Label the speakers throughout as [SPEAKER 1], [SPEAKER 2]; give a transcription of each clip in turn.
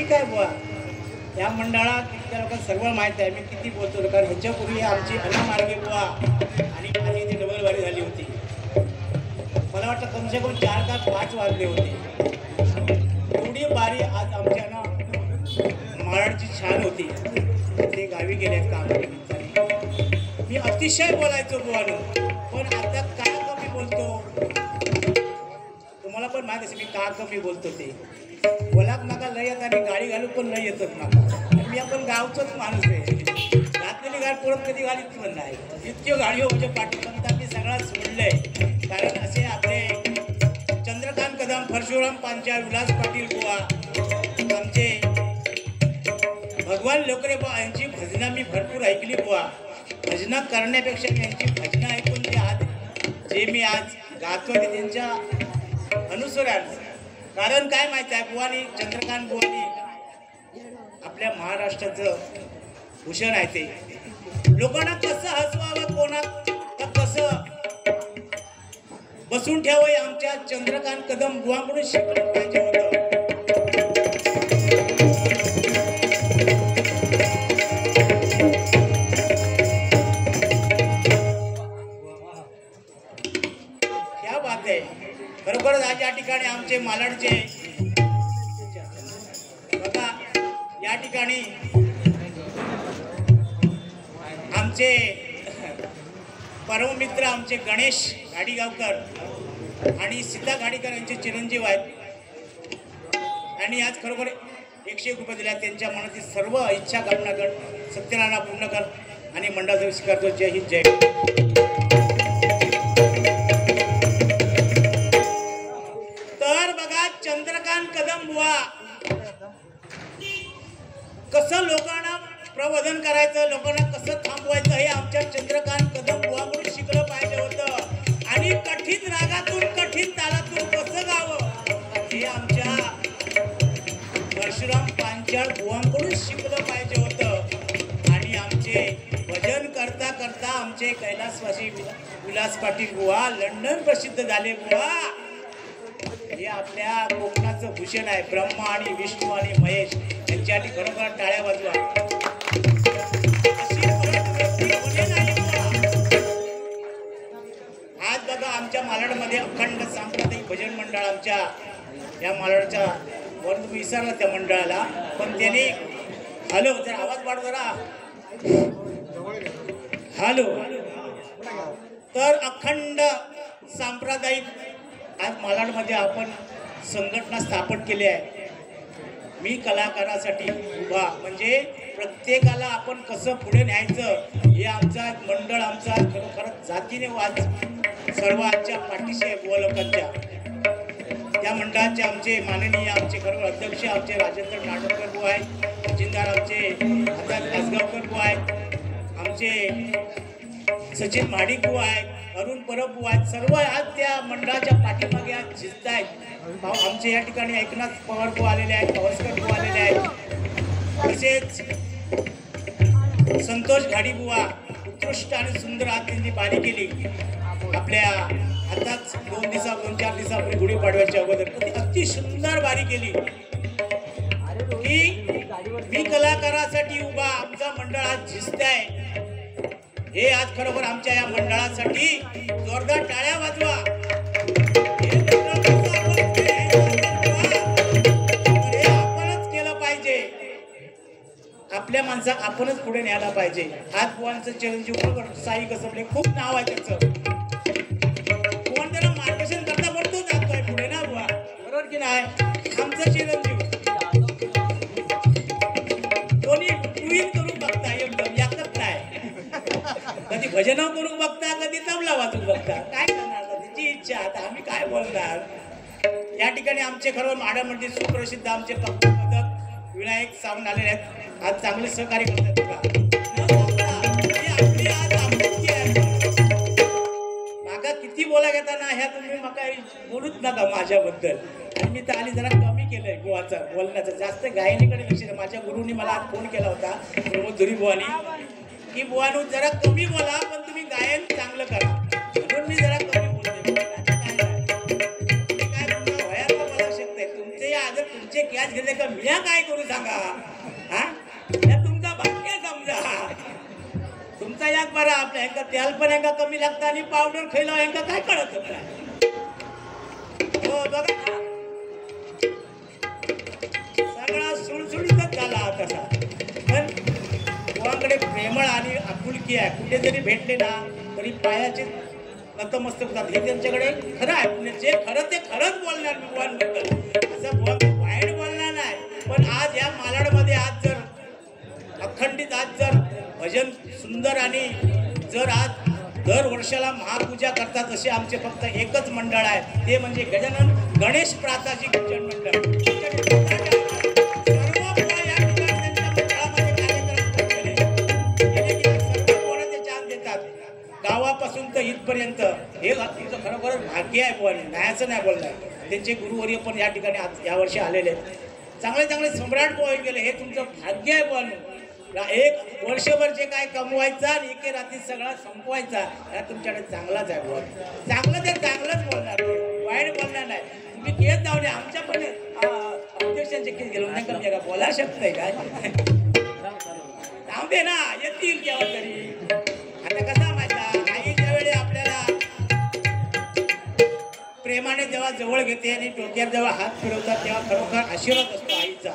[SPEAKER 1] ठीक आहे बुवा, या मंडळात त्या लोकांना सर्व माहीत आहे मी किती बोलतो. कारण ह्याच्यापूर्वी आमची अन्नमार्गे बुवा आणि माझी इथे डबलवारी झाली होती. मला वाटतं कमसे कम 4 का 5 वाजले होते. एवढी बारी आज आमच्या ना माळाची छान होती. ते गावी गेल्यात कामानिमित्ताने. मी अतिशय बोलायचो बुवानो, पण आता काय कमी बोलतो तुम्हाला पण माहिती असेल मी का कमी बोलतो. ते बोलाक नका लय येत आणि गाडी घालू पण लय येतच नका. मी आपण गावचंच माणूस आहे. घातलेली गाडी परत कधी घालीत पण नाही. इतकी गाडी म्हणजे पाठीपर्यंत मी सगळा सोडलंय. कारण असे आपले चंद्रकांत कदम, परशुराम पांचाळ, विलास पाटील बुवा, आमचे भगवान लोकरे बुवा यांची भजनं मी भरपूर ऐकली बुवा. भजनं करण्यापेक्षा यांची भजनं ऐकून ते आज जे मी आज गातो ते त्यांच्या अनुसरण. कारण काय माहिती आहे बुवानी, चंद्रकांत बुवानी आपल्या महाराष्ट्राचं भूषण आहे. ते लोकांना कसं हसवावं, कोणा कसं बसून ठेवावं आमच्या चंद्रकांत कदम बुवांकडून शिकलं पाहिजे होतं. क्या बात आहे. खरोखरच आज या ठिकाणी आमचे मालाडचे बघा, या ठिकाणी आमचे परममित्र आमचे गणेश घाडीगावकर आणि सीता घाडीकर यांचे चिरंजीव आहेत. आणि आज खरोखर 101 रुपये दिल्या. त्यांच्या मनातील सर्व इच्छा कामना कर, सत्यनारायण पूर्ण कर आणि मंडळाचा स्वीकारतो. जय हिंद, जय. तर बघा चंद्रकांत कदम बुवा कसं लोकांना प्रबोधन करायचं, लोकांना कसं थांबवायचं हे आमच्या चंद्रकांत कदम बुवाकडून शिकलं पाहिजे होतं. आणि कठीण रागातून, कठीण तालातून कसं गावं हे आमच्या परशुराम पांचाळ बुवांकडून शिकलं पाहिजे होतं. आणि आमचे भजन करता करता आमचे कैलासवासी विलास पाटील बुवा लंडन प्रसिद्ध झाले बुवा. हे आपल्या कोकणाचं भूषण आहे. ब्रह्मा आणि विष्णू आणि महेश यांच्यासाठी खरोखर टाळ्या वाजवा. आज बघा आमच्या मालाडमध्ये अखंड सांप्रदायिक भजन मंडळ, आमच्या या मालाडच्या वर तुम्ही विसरला त्या मंडळाला, पण त्याने हॅलो जर आवाज वाढ जरा हॅलो. तर अखंड सांप्रदायिक आज मालाडमध्ये आपण संघटना स्थापन केली आहे. मी कलाकारासाठी उभा, म्हणजे प्रत्येकाला आपण कसं पुढे न्यायचं हे आमचा मंडळ, आमचा खरोखरच जातीने वाच सर्व आजच्या पाठीशी आहे बुवा लोकांच्या. त्या मंडळाचे आमचे माननीय आमचे खरोखर अध्यक्ष आमचे राजेंद्र नाडोकर बुवा आहेत, खजिनदार आमचे आझाद आसगावकर बुवा आहेत, आमचे सचिन महाडिक बुवा आहेत, अरुण परब बुवा आहेत. सर्व आज त्या मंडळाच्या पाठीमागे आज झिजत आहेत. आमचे या ठिकाणी एकनाथ पवार बुवा आलेले आहेत, पवस्कर बुवा आलेले आहेत. तसेच संतोष घाडी बुवा उत्कृष्ट आणि सुंदर आज त्यांनी बारी केली. आपल्या आताच 2-4 दिवसापूर्वी गुढीपाडव्याच्या अगोदर अति सुंदर बारी केली. की मी कलाकारासाठी उभा, आमचा मंडळ आज झिजत आहे. हे आज खरोखर आमच्या या मंडळासाठी जोरदार टाळ्या वाजवा. हे आपणच केलं पाहिजे. आपल्या माणसा आपणच पुढे न्यायला पाहिजे. आज बुवांचं चिरंजीव साई कसबले खूप नाव आहे त्याचं. बुवान त्याला मार्गदर्शन करता म्हणतो जातोय पुढे ना बुवा, बरोबर की नाही. आमचं चिरंजीव दोन्ही ट्विन करून बघता, एकदम एकच नाही. कधी भजन करून बघता, कधी तबला वाजून बघता. काय करणार त्याची इच्छा. आता आम्ही काय बोलणार. या ठिकाणी आमचे खरं माडामध्ये सुप्रसिद्ध आमचे पदक विनायक सावंत आलेले आहेत. आज चांगले सहकार्य करतात बघा. मागा किती बोला घेताना ह्या तुम्ही मका बोलूच नका माझ्याबद्दल. आणि मी तर आली जरा कमी केलंय बुवाचं बोलण्याचं, जास्त गायनीकडे लक्ष द्या. माझ्या गुरुनी मला आज फोन केला होता प्रमोद धुरी बुवानी की बुवानू जरा कमी बोला, पण तुम्ही गायन चांगलं करा. म्हणून मी जरा कमी बोलते. काय तुमचं वयाला मला शकते तुमचे आदर त्यांचे कॅच घेतले का मी काय करू सांगा हा तुमचा भाग्य समजा तुमचा याक बरा आपल्या यांका तेल पण यांका कमी लागतं आणि पावडर खायला यांका काय कळत हो बघा सगळा सुळसुळीतच झाला तसा पण बुवांकडे प्रेमळ आणि आपुलकी आहे कुठे जरी भेटले ना तरी पायाचे नतमस्तक होतात हे त्यांच्याकडे खरं आहे म्हणजे जे खरं ते खरंच बोलणार मी बुवांबद्दल असं बुवा वाईट बोलणार नाही पण आज या मालाडमध्ये आज जर अखंडित आज जर भजन सुंदर आणि जर आज दर वर्षाला महापूजा करतात असे आमचे फक्त एकच मंडळ आहे ते म्हणजे गजानन गणेश प्राताजी भजन मंडळ गावापासून तर इथपर्यंत हे तुमचं खरोखरच भाग्य आहे बुवा न्यायाचं नाही बोलणार त्यांचे गुरुवर्य पण या ठिकाणी आज यावर्षी आलेले आहेत चांगले चांगले सम्राट बुवा गेले हे तुमचं भाग्य आहे बुवा एक वर्षभर जे काय कमवायचा आणि एके रात्री सगळा संपवायचा हा तुमच्याकडे चांगलाच आहे बुवा चांगलं ते चांगलंच बोलणार वाईट बोलणार नाही तुम्ही केस जाऊ नये आमच्या पण अध्यक्षांचे केस गेलो नाही कमी का बोला शकताय काय जाऊ दे ना येतील केव्हा तरी आता कसा माहिती आई ज्यावेळी आपल्याला प्रेमाने जेव्हा जवळ घेते आणि डोक्यात जेव्हा हात फिरवतात तेव्हा खरोखर आशीर्वाद असतो आईचा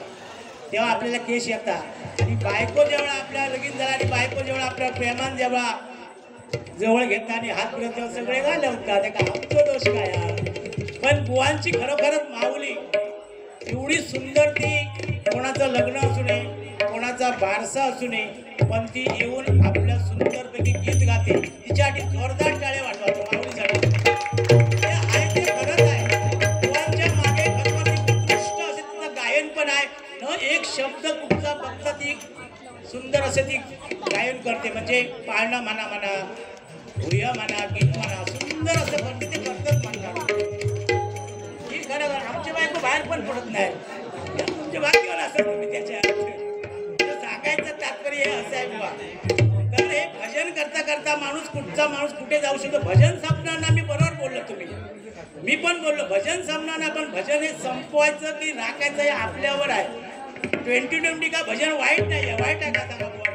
[SPEAKER 1] तेव्हा आपल्याला केस येतात आणि बायको जेव्हा आपल्या लगीन झाला आणि बायको जेव्हा आपल्या प्रेमान जेव्हा जवळ घेतात आणि हात फिरवत तेव्हा सगळे घालवतात त्या का आमचा दोष काय पण बुवांची खरोखरच माऊली एवढी सुंदर ती कोणाचं लग्न असू नये कोणाचा बारसा असू नये पण ती येऊन आपल्या सुंदरपैकी गीत गाते तिच्यासाठी जोरदार टाळे वाटवतो माऊलीसाठी हे आहे ते खरंच आहे बुवांच्या मागे खरोखर उत्कृष्ट असे तिचं गायन पण आहे न एक शब्द कुठचा फक्त ती सुंदर असे ती गायन करते म्हणजे पाळणा म्हणा भुया म्हणा गीत म्हणा सुंदर असं म्हणते ते करतच म्हणतात ही खरं आमच्या बायको बाहेर पण पडत नाही तुमच्या भाग्यावर असं तुम्ही त्याच्या सांगायचं तात्पर्य हे असं आहे बुवा तर हे भजन करता करता माणूस कुठे जाऊ शकतो भजन संपणार मी बरोबर बोललो तुम्ही मी पण बोललो भजन संपणार ना पण भजन हे संपवायचं की राखायचं हे आपल्यावर आहे 2020 का भजन वाईट नाही आहे वाईट आहे का सांगा बुवा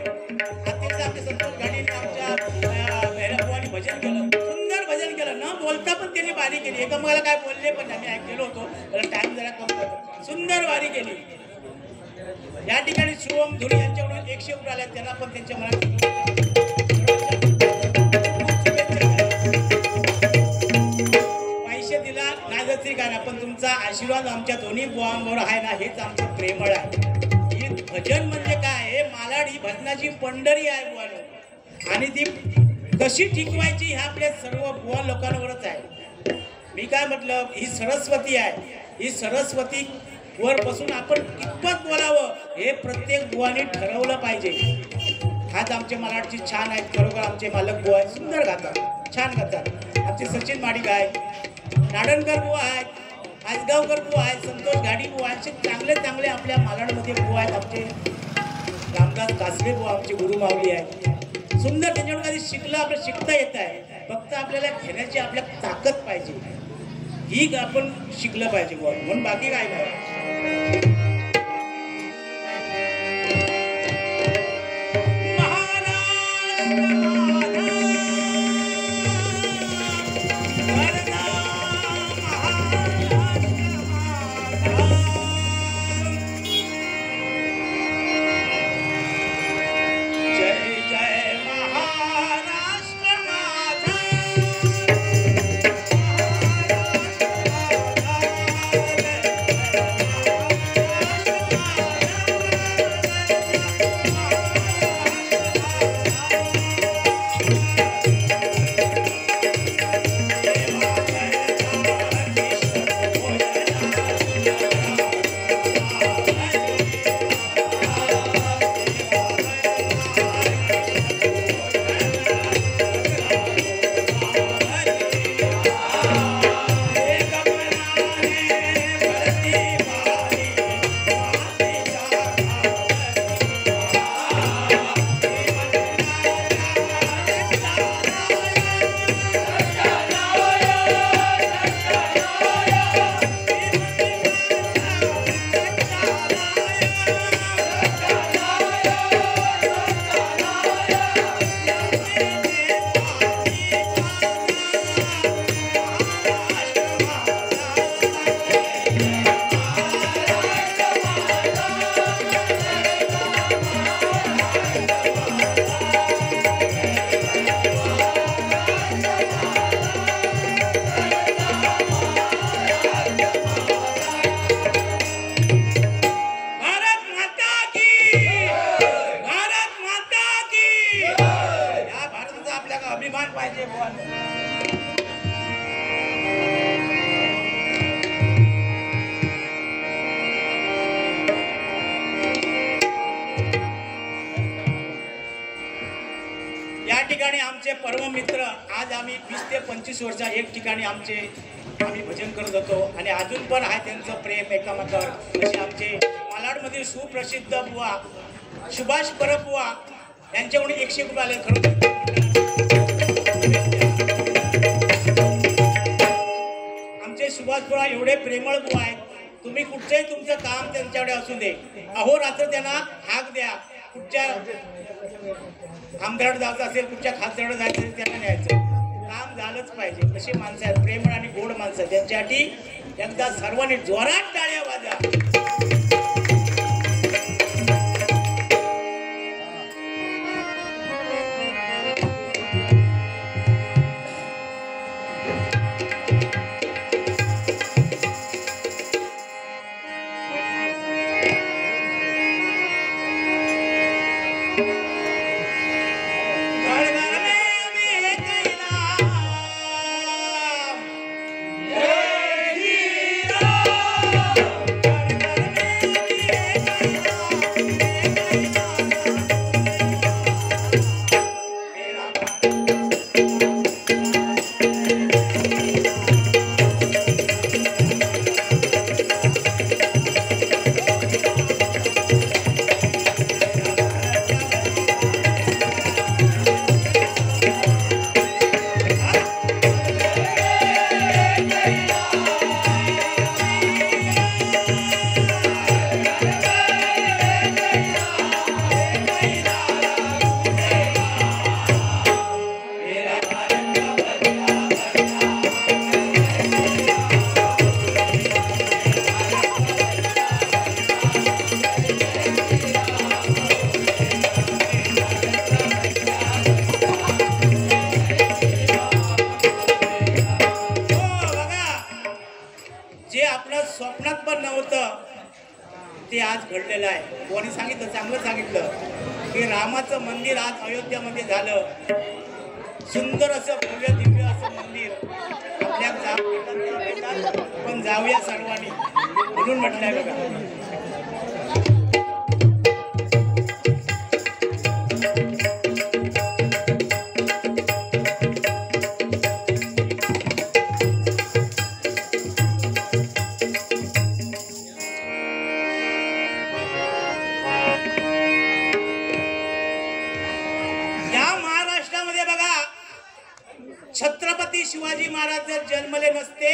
[SPEAKER 1] आता आमच्या संतोष गाडीने आमच्या भैरववानी भजन केलं सुंदर भजन केलं न बोलता पण त्यांनी वारी केली एका मला काय बोलले पण आम्ही ऐकलेलो होतो त्याला टाइम जरा कम करतो सुंदर वारी केली या ठिकाणी शिवम धुरी यांच्याकडून 100 रुपये आले त्यांना पण त्यांच्या मनात पैसे दिला नागरिक काय ना पण तुमचा आशीर्वाद आमच्या दोन्ही बुवांवर आहे ना हेच आमचं प्रेमळ आहे ही भजन म्हणजे काय हे मालाड ही भजनाची पंढरी आहे बुवानो आणि ती कशी टिकवायची ह्या आपल्या सर्व बुवा लोकांवरच आहे मी काय म्हटलं ही सरस्वती आहे ही सरस्वती वर बसून आपण कितपत बोलावं हे प्रत्येक बुवानी ठरवलं पाहिजे आज आमचे मराठची छान आहेत खरोखर आमचे मालक बुवा आहेत सुंदर गातात छान गातात आमचे सचिन माडिक आहेत नाडणकर बुवा आहेत आजगावकर बुवा आहेत संतोष गाडी बुवा आहेत चांगले चांगले आपल्या मालाडमध्ये बुवा आहेत आमचे रामदास कासले बुवा आमचे गुरुमाऊली आहेत सुंदर त्यांच्याकडून कधी शिकलं आपल्याला शिकता येत आहे फक्त आपल्याला घेण्याची आपल्या ताकद पाहिजे ही आपण शिकलं पाहिजे बुवा म्हणून बाकी काय नाही आमचे परम मित्र आज आम्ही 20 ते 25 वर्ष एक ठिकाणी आम्ही भजन करत होतो आणि अजून पण आहे त्यांचं प्रेम एकामेकावर। असे आमचे मालाडमधील सुप्रसिद्ध बुवा सुभाष परब बुवा यांच्याकडून 100 रुपये आले। खरं आमचे सुभाष बुवा एवढे प्रेमळ बुवा आहेत, तुम्ही कुठचंही तुमचं काम त्यांच्याकडे असू दे, अहोरात्र त्यांना हाक द्या। कुठच्या आमदाराकडे जायचं असेल, कुठच्या खासदाराकडे जायचं असेल, त्यांना न्यायचं, काम झालंच पाहिजे। कशी माणसं आहेत, प्रेमळ आणि गोड माणसं, त्यांच्यासाठी एकदा सर्वांनी जोरात टाळ्या वाजा। स्वप्नात पण नव्हतं ते आज घडलेलं आहे। कोणी सांगितलं, चांगलं सांगितलं की रामाचं मंदिर आज अयोध्यामध्ये झालं। सुंदर असं भव्य दिव्य असं मंदिर आपल्या पण जाऊया सर्वांनी म्हणून म्हटलंय बघा। छत्रपती शिवाजी महाराज जर जन्मले नसते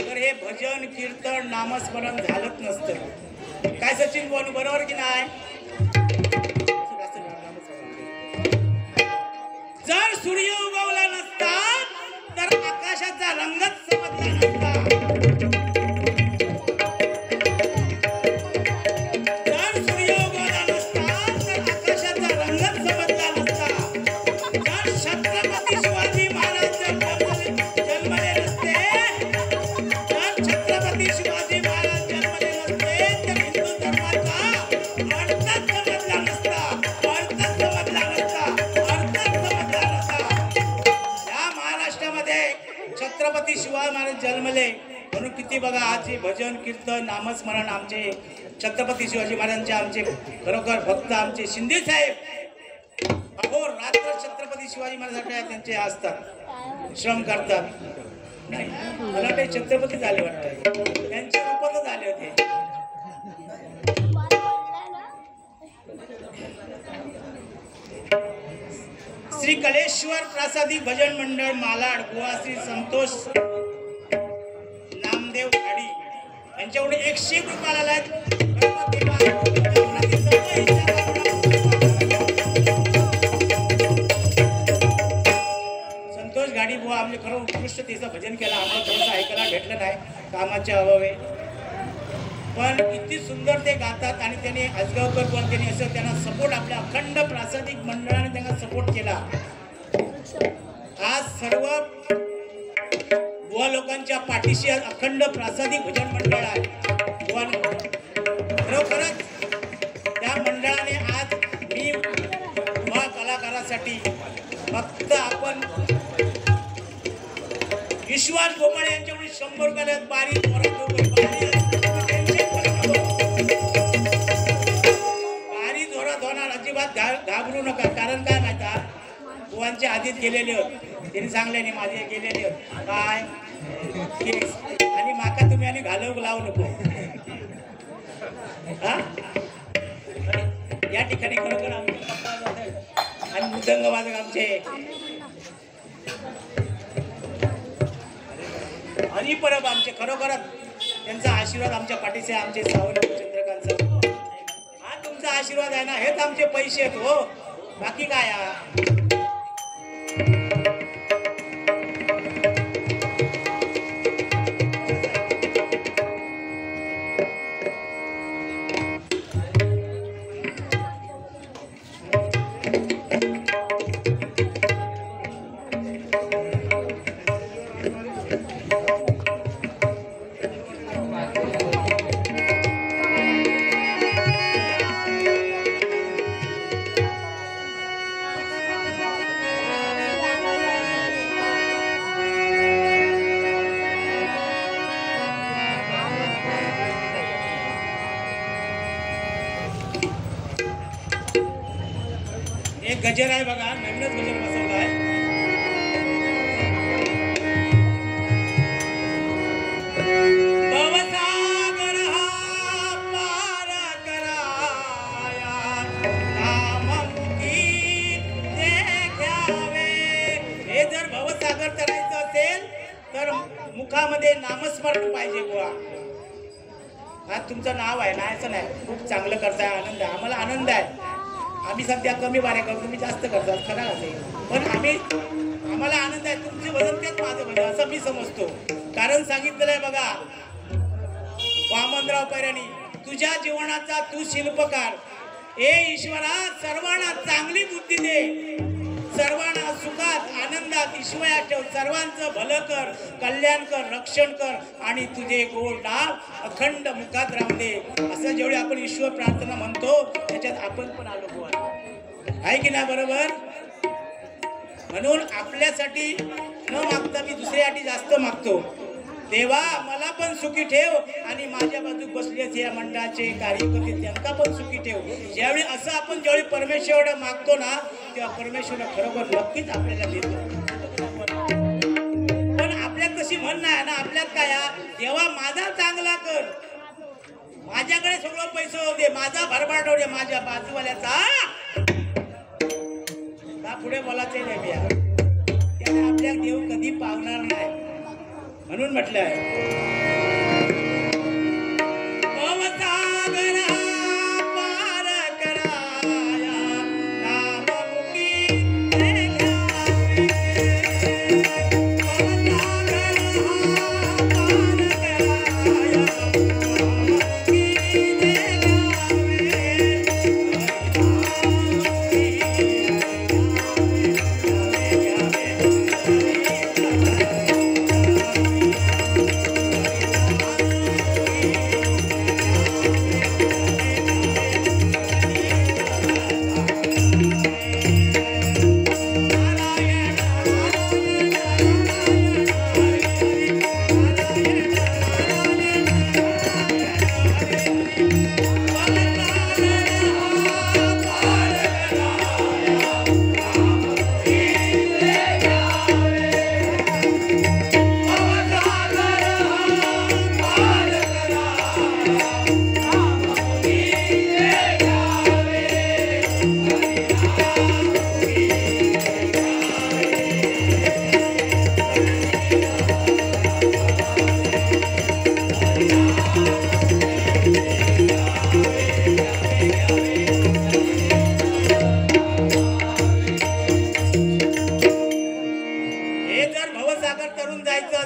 [SPEAKER 1] तर हे भजन कीर्तन नामस्मरण झालंच नसतं। काय सचिन बोलू बरोबर की नाही? जर सूर्य उगवला नसता तर आकाशाचा रंगच समजला नसता। जर सूर्य उगवला नसता तर आकाशाचा रंगच समजला नसता। जर छत्रपती शिवाजी महाराज जन्मले नसते, जर छत्रपती शिवाजी महाराज जन्मले नसते तर हिंदू धर्माचा अर्थच समजला नसता, अर्थच समजला नसता, अर्थच समजला नसता। या महाराष्ट्रामध्ये छत्रपती शिवाजी महाराज जन्मले म्हणून किती बघा आज भजन कीर्तन नामस्मरण आमचे छत्रपती शिवाजी महाराजांचे आमचे खरोखर भक्त आमचे शिंदे साहेब अहो रात्र छत्रपती शिवाजी महाराजांसाठी त्यांचे असतात, श्रम करतात। नाही मला काही छत्रपती झाले वाटतं, त्यांच्या रूपातच आले होते। श्री कलेश्वर प्रासादिक भजन मंडळ मालाड बुवा श्री संतोष नामदेव घाडी यांच्याकडून 100 रुपये आला संतोष घाडी बुवा आमचे खरं उत्कृष्ट त्याचं भजन केलं, आम्हाला थोडंसं ऐकायला भेटलं नाही कामाच्या अभावे, पण किती सुंदर ते गातात। आणि त्यांनी आजगावकर पण त्यांनी असं त्यांना सपोर्ट आपल्या अखंड प्रासादिक मंडळाने त्यांना सपोर्ट केला। आज सर्व बुवा लोकांच्या पाठीशी अखंड प्रासादिक भजन मंडळ आहे। खरोखरच त्या मंडळाने आज मी बुवा कलाकारासाठी फक्त आपण विश्वास गोपाळ यांच्याकडून 100 रुपये बारी जोरात होणार, अजिबात घाबरू नका। कारण काय माहिती बुवांचं आमच्या आधीत गेलेले होते त्यांनी सांगले नाही माझे गेलेले होते काय केस आणि माका तुम्ही आणि घालवून लावू नको हा या ठिकाणी खरोखर आमचे आणि मृदंग वादक आमचे हरिपरब आमचे खरोखरच त्यांचा आशीर्वाद आमच्या पाठीचे आमचे सावंत चंद्रकांत सर हा तुमचा आशीर्वाद आहे ना हेच आमचे पैसे आहेत हो बाकी काय एक गजर आहे बघा नवीनच गजर बसवला आहे भवसागर हा पार कराया नाममुखी ते घ्यावे हे जर भवसागर करायचं असेल तर मुखामध्ये नामस्मरण पाहिजे बुवा आज तुमचं नाव आहे नायचं नाही खूप चांगलं करताय आनंद आहे आम्हाला आनंद आहे आम्ही सध्या कमी बारे करतो तुम्ही जास्त करतात खरं असेल पण आम्हाला आनंद आहे तुमचे वजन तेच माझं वजन असं मी समजतो कारण सांगितलेलं आहे बघा वामनराव पैराणी तुझ्या जीवनाचा तू शिल्पकार हे ईश्वरा सर्वांना चांगली बुद्धी दे सर्वांना सुखात आनंदात ईश्वया ठेव सर्वांचं भलं कर कल्याण कर रक्षण कर आणि तुझे गोड नाव अखंड मुखात राहू दे असं जेवढे आपण ईश्वर प्रार्थना म्हणतो त्याच्यात आपण पण आलो बुवा आहे की नाही बरोबर म्हणून आपल्यासाठी न मागता मी दुसऱ्यासाठी जास्त मागतो देवा मला पण सुखी ठेव आणि माझ्या बाजूक बसलेच या मंडळाचे कार्यकर्ते त्यांना पण सुखी ठेव ज्यावेळी असं आपण ज्यावेळी परमेश्वर मागतो ना तेव्हा परमेश्वर खरोखर नक्कीच आपल्याला देतो पण आपल्यात तशी म्हण नाही ना आपल्यात काय देवा माझा चांगला कर माझ्याकडे सगळं पैसे होऊ दे माझा भरभराट होऊ दे माझ्या बाजूवाल्याचा का पुढे बोलायचं नाही बिया त्याने आपल्या देव कधी पावणार नाही म्हणून म्हटलंय भवसागर पार कराया नाममुखी ते घ्यावे भवसागर पार कराया नाममुखी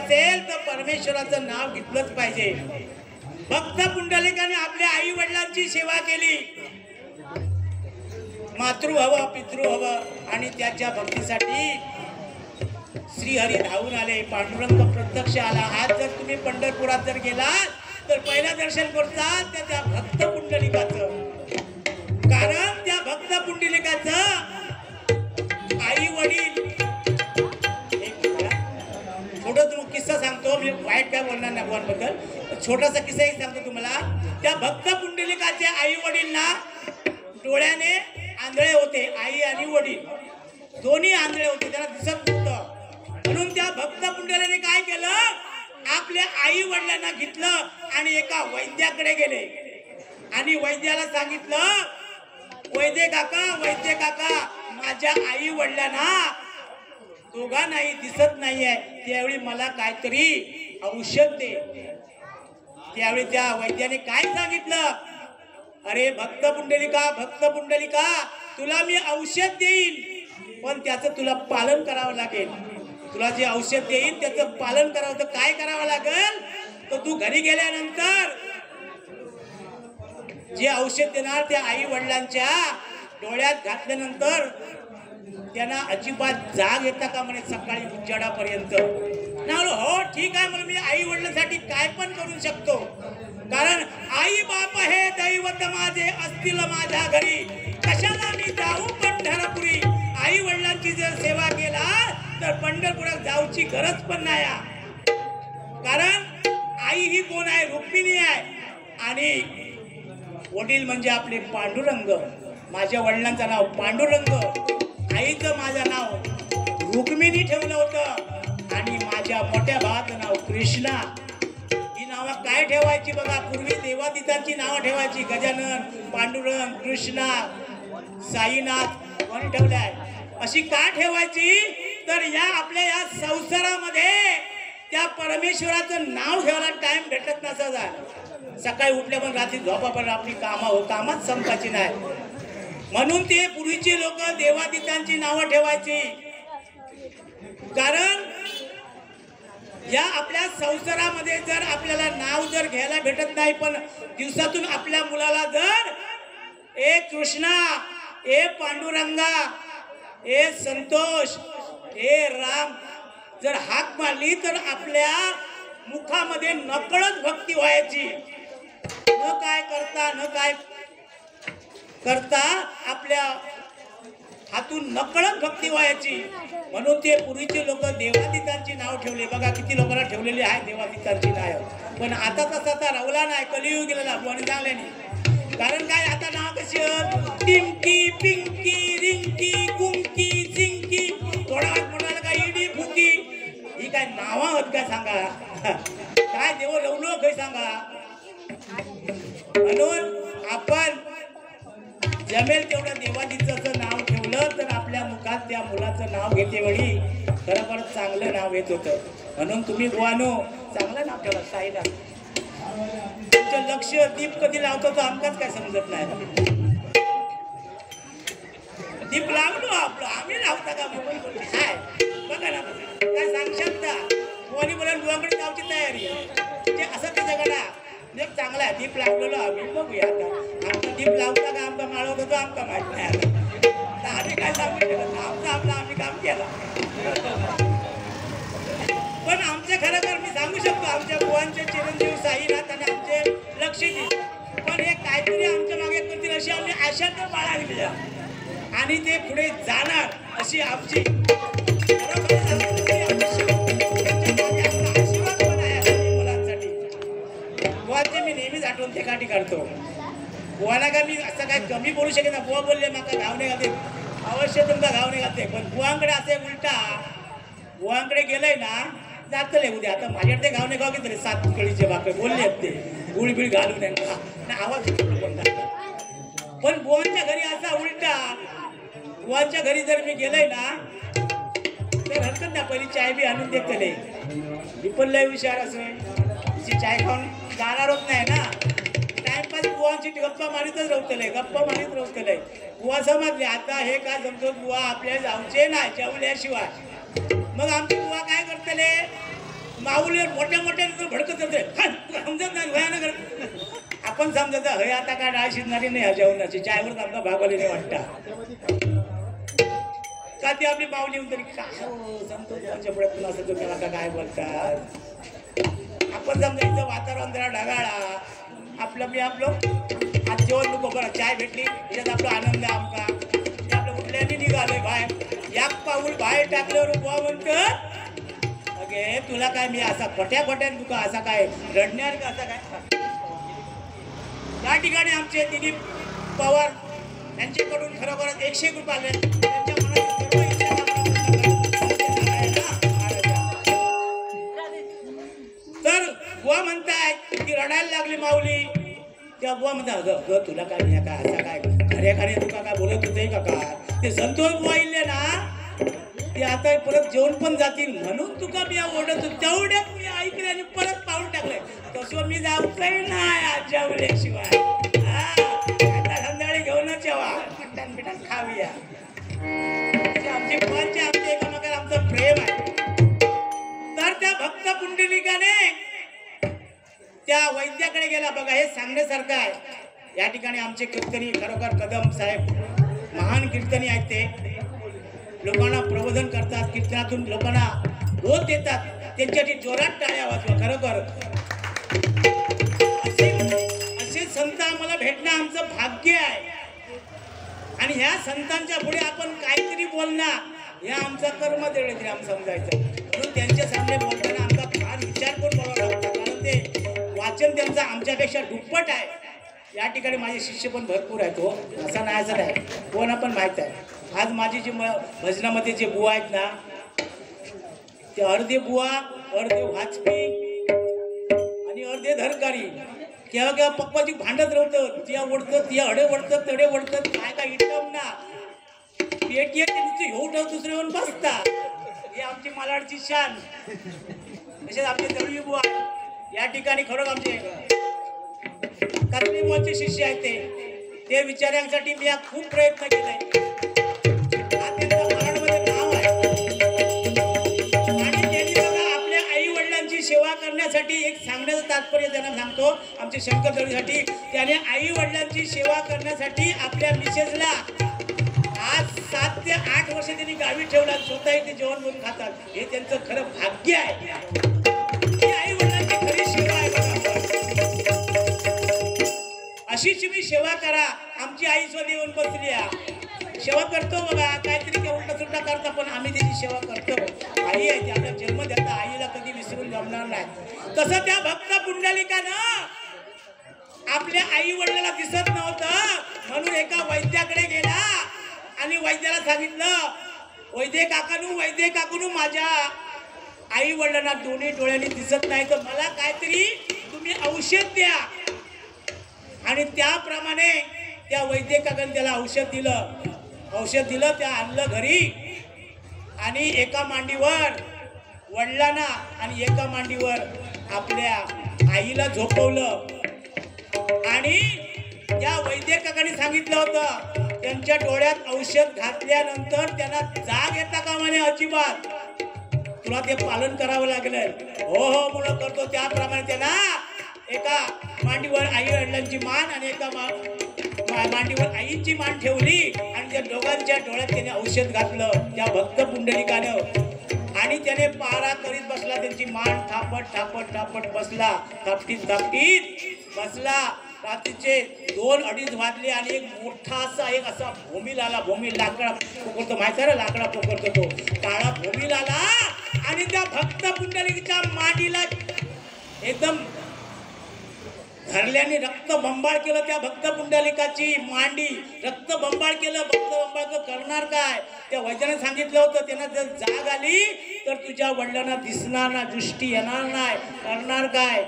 [SPEAKER 1] ते परमेश्वराचं नाव घेतलंच पाहिजे भक्त पुंडलिकाने आपल्या आई वडिलांची सेवा केली मातृभव पितृभव आणि त्याच्या भक्तीसाठी श्रीहरी धावून आले पांडुरंग प्रत्यक्ष आला आज जर तुम्ही पंढरपुरात जर गेलात तर पहिलं दर्शन करतात त्या भक्त पुंडलिकाचं कारण त्या भक्त पुंडलिकाचं आई वडील किस्सा सांगतो मी वाईट काय बोलणार नाही भगवानबद्दल छोटासा किस्सा एक सांगतो तुम्हाला त्या भक्त पुंडलिकाचे आई वडील ना डोळ्याने आंधळे होते आई आणि वडील दोन्ही आंधळे होते, त्याला दिसत नव्हतं. म्हणून त्या भक्त पुंडलिकाने काय केलं, आपल्या आई वडिलांना घेतलं आणि एका वैद्याकडे गेले आणि वैद्याला सांगितलं, वैद्य काका माझ्या आई वडिलांना दोघांनाही दिसत नाहीये, त्यावेळी मला काहीतरी औषध दे. त्यावेळी त्या वैद्याने काय सांगितलं, अरे भक्त पुंडलिका तुला मी औषध देईन, पण त्याचं तुला पालन करावं लागेल. तुला जे औषध देईन त्याचं पालन करावं, तर काय करावं लागेल, तर तू घरी गेल्यानंतर जे औषध देणार त्या आई वडिलांच्या डोळ्यात घातल्यानंतर त्यांना अजिबात जाग येता का म्हणे सकाळी उजाडापर्यंत. हो ठीक आहे, म्हणून मी आई वडिलांसाठी काय पण करू शकतो, कारण आई बाप हे दैवत माझे असतील माझ्या घरी, कशाला मी जाऊ पंढरपुरी. आई वडिलांची जर सेवा केला तर पंढरपुरात जाऊची गरज पण नाही, कारण आई ही कोण आहे, रुक्मिणी आहे आणि वडील म्हणजे आपले पांडुरंग. माझ्या वडिलांचं नाव पांडुरंग, आईचं माझं नाव रुक्मिणी ठेवलं होतं आणि माझ्या मोठ्या भावाचं नाव कृष्णा. ही नावं काय ठेवायची बघा, पूर्वी देवादितांची नावं ठेवायची, गजानन, पांडुरंग, कृष्णा, साईनाथ कोणी ठेवलंय. अशी का ठेवायची, तर या आपल्या या संसारामध्ये त्या परमेश्वराचं नाव घ्यायला टाइम भेटत नसायचा. सकाळी उठल्या पण रात्री झोपा पण आपली कामात संपायची नाही, म्हणून ते पूर्वीचे लोक देवादितांची नावं ठेवायची. कारण या आपल्या संसारामध्ये जर आपल्याला नाव जर घ्यायला भेटत नाही, पण दिवसातून आपल्या मुलाला जर ए कृष्णा, ए पांडुरंगा, ए संतोष, ए राम जर हाक मारली तर आपल्या मुखामध्ये नकळत भक्ती व्हायची. न काय करता आपल्या हातून नकळत भक्ती व्हायची. म्हणून ते पूर्वीचे लोक देवादितांची नाव ठेवले. बघा किती लोकांना ठेवलेली आहे देवादितांची नाव, पण आता तसा आता रवला नाही, कलियुग गेलेला आणि चांगल्याने. कारण काय आता नाव कशी टिंकी, पिंकी, रिंकी, कुंकी, चिंकी, थोडा वेळ म्हणाला का इडी, फुकी, ही काय नाव आहोत का सांगा, काय देव रवलो काही सांगा. म्हणून आपण जमेल तेवढं देवादिताचं नाव ठेवलं तर आपल्या मुखात त्या मुलाचं नाव घेते वेळी खरोखर चांगलं नाव येत होतं. म्हणून तुम्ही बुवानो चांगलं नाव ठेवलं साईला. तुमचं लक्ष दीप कधी लावतो तो आमकाच काय समजत नाही. दीप लावलो आपलं, आम्ही लावता का काय बघा ना, काय सांग शकता. कोणी बोला बुवाकडे जाऊची तयारी ते असं ते जगाला चांगला आहे. दीप लावलेलो आम्ही, बघूया आता आमचा दीप लावता का आमचा माळवतो तो आमका माहित नाही. आता आम्ही काय सांगू शकत, आपलं आम्ही काम केलं. पण आमचे खरं मी सांगू शकतो, आमच्या बुवांचे चिरंजीव साईनाथ आणि आमचे लक्षित, पण हे काहीतरी आमच्या मागे करतील अशी आम्ही आशा तर बाळगली आणि ते पुढे जाणार अशी आमची मी नेहमीच आठवण ते काठी काढतो. बुवाला का मी असं काय कमी बोलू शकेन ना. बुवा बोलले माका घाव नाही घालते, अवश्य तुमका घाव नाही घालते, पण बुवांकडे असे उलटा बुवांकडे गेलंय ना जातले उद्या. आता माझ्याकडे घाव नाही घाव घेतले 7 कळीचे भाकर बोलले ते गुळबिळ घालू नये ना, आवाज पण बुवांच्या घरी असा उलटा. बुवांच्या घरी जर मी गेलंय ना तर हरकत ना, पहिली चाय बी आणून देतले. मी पण लय हुशार असं चाय खाऊन जाणार होत नाही ना, टाइमपास बुवांची गप्पा मारीतच रवतले. बुवा समजले आता हे काय समजत बुवा आपल्याला जाऊचे नाही जेवल्याशिवाय. मग आमची बुवा काय करतले, माऊली मोठ्या भडकत होते, समजत नाही भयानक. आपण समजत हे आता काय डाळ शिजणारी नाही ह्या जेवणाची, चायवर आमचा भागवले नाही वाटता का. ती आपली माऊली येऊन तरी काय समजतो पुढे तुला असं तुम्ही आता काय बोलतात. आपण समजा इथं वातावरण जरा ढगाळा, आपलं आज जेवण नको बरं, चाय भेटली याच्यात आपला आनंद आमका. ते आपलं कुठल्याने निघालोय बाहेर, याक पाऊल बाहेर टाकल्यावर बुवा म्हणतं अगे तुला काय मी असा खोट्यान तुका असा काय रडणार का असा काय. या ठिकाणी आमचे दिलीप पवार यांच्याकडून खरोखरच 101 रुपये आले. त्यांच्या मनात सर्व इच्छा बुवा म्हणतायत की रडायला लागली माऊली. त्या बुवा म्हणतात अगं तुला काय म्हणजे काय असं काय खऱ्या खरे तुका काय बोलत होते का काय. ते संतोष बुवा इल्ले ना ते आता परत जेवण पण जातील म्हणून तुका मी ओढत तेवढ्यात मी ऐकले आणि परत पाऊल टाकलंय. तसं मी जाऊचंय नाही आज जेवल्याशिवाय. आता संध्याकाळी घेऊनच यावा मटण बिटण खाऊया. आमची फळचे आमचे एकामेकाला आमचं प्रेम आहे. तर त्या भक्त पुंडलिकाने त्या वैद्याकडे गेला. बघा हे सांगण्यासारखं आहे. या ठिकाणी आमचे कीर्तनी खरोखर कदम साहेब महान कीर्तनी आहेत. ते लोकांना प्रबोधन करतात, कीर्तनातून लोकांना बोध देतात. त्यांच्यासाठी जोरात टाळ्या वाजवा. खरोखर असे संत आम्हाला भेटणं आमचं भाग्य आहे. आणि ह्या संतांच्या पुढे आपण काहीतरी बोलणार हे आमचा कर्म देणे आम्ही समजायचं. म्हणून त्यांच्या सामने बोलताना आमचा फार विचार करून बोलावा लागतो. कारण ते वाचन त्यांचं आमच्यापेक्षा दुप्पट आहे. या ठिकाणी माझे शिष्य पण भरपूर आहेत. हो असं नाही असं नाही कोणा पण माहीत आहे. आज माझी जी भजनामध्ये जे बुवा आहेत ना ते अर्धे बुवा अर्धे वाजपेयी आणि अर्धे धरकारी. केव्हा केव्हा पप्पाची भांडत राहतं. त्या ओढतं त्या अडे ओढतं तडे ओढतं काय काय इटम ना पेटी नुसतं घेऊ ठेव दुसरे येऊन बसतात. हे आमची मालाडची शान. तसेच आमचे दळवी बुवा या ठिकाणी खरं आमचे कातरी बुवाचे शिष्य आहेत. ते विचारांसाठी मी खूप प्रयत्न केलाय. त्यांचं मराठमध्ये नाव आहे. आणि त्यांनी बघा आपल्या आई वडिलांची सेवा करण्यासाठी एक सांगण्याचं तात्पर्य त्यांना सांगतो आमच्या शंकर दळवीसाठी. त्याने आई वडिलांची सेवा करण्यासाठी आपल्या मिसेसला आज 7 ते 8 वर्ष त्यांनी गावी ठेवला. स्वतःही ते जेवण बनवून खातात. हे त्यांचं खरं भाग्य आहे. आई वडिलांची खरी सेवा आहे. बघा अशीच मी सेवा करा. आमची आई स्वतः येऊन बसली आहे. सेवा करतो बघा काहीतरी काय उलटा सुलटा करता पण आम्ही त्याची सेवा करतो. आई आहे ती आपला जन्म देता. आईला कधी विसरून जमणार नाही. तसं त्या भक्त पुंडलिकानं आपल्या आई वडिलांना दिसत नव्हतं म्हणून एका वैद्याकडे गेला आणि वैद्याला सांगितलं वैद्य काकूनू माझ्या आई वडिलांना दोन्ही डोळ्यांनी दिसत नाही तर मला काहीतरी तुम्ही औषध द्या. आणि त्याप्रमाणे त्या वैद्य काकाने त्याला औषध दिलं. त्या आणलं घरी आणि एका मांडीवर वडिलांना आणि एका मांडीवर आपल्या आईला झोपवलं. आणि त्या वैद्य काकाने सांगितलं होतं त्यांच्या डोळ्यात औषध घातल्यानंतर त्यांना जाग येता का म्हणे अजिबात. तुला ते पालन करावं लागलं. हो मुलं करतो. त्याप्रमाणे त्यांना एका मांडीवर आई वडिलांची मान आणि एका मांडीवर आईची मान ठेवली आणि त्या दोघांच्या डोळ्यात त्याने औषध घातलं त्या भक्त पुंडलिकानं. आणि त्याने पारा करीत बसला. त्यांची मान थापट बसला. थापटीत बसला. रात्रीचे 2-2:30 वाजले आणि एक मोठा असा भोमील आला. भोमील लाकडा पोखरतो माहिती आहे. लाकडा पोखरतो तो काळा भोमील आला आणि त्या भक्त पुंडलिकाच्या मांडीला एकदम धरल्याने रक्त बंबाळ केलं. त्या भक्त पुंडलिकाची मांडी रक्त बंबाळ केलं. भक्त बंबाळ करणार काय. त्या वैद्याने सांगितलं होतं त्यांना जर जाग आली तर तुझ्या वडिलांना दिसणार ना दृष्टी येणार नाही. करणार काय.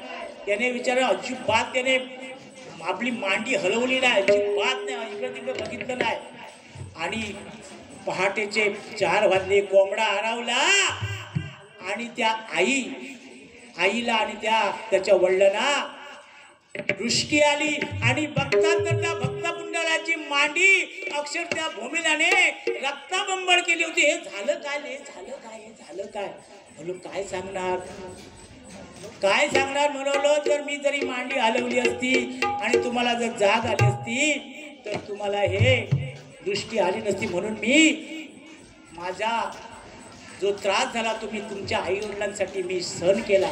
[SPEAKER 1] त्याने विचारलं अजिबात त्याने आपली मांडी हलवली नाही. अजिबात नाही. इकडे तिकडे बघितलं नाही. आणि पहाटेचे 4 वाजले. कोंबडा हरवला आणि त्या आईला आणि त्याच्या वडिलांना दृष्टी आली आणि बघतात तर त्या भक्त पुंडलिकाची मांडी अक्षर त्या भूमिलाने रक्ताबंबाळ केली होती. हे झालं काय म्हणून काय सांगणार म्हणलं तर मी जरी मांडी हलवली असती आणि तुम्हाला जर जाग आली असती तर तुम्हाला हे दृष्टी आली नसती. म्हणून मी माझा जो त्रास झाला तुम्ही तुमच्या आई वडिलांसाठी मी सहन केला.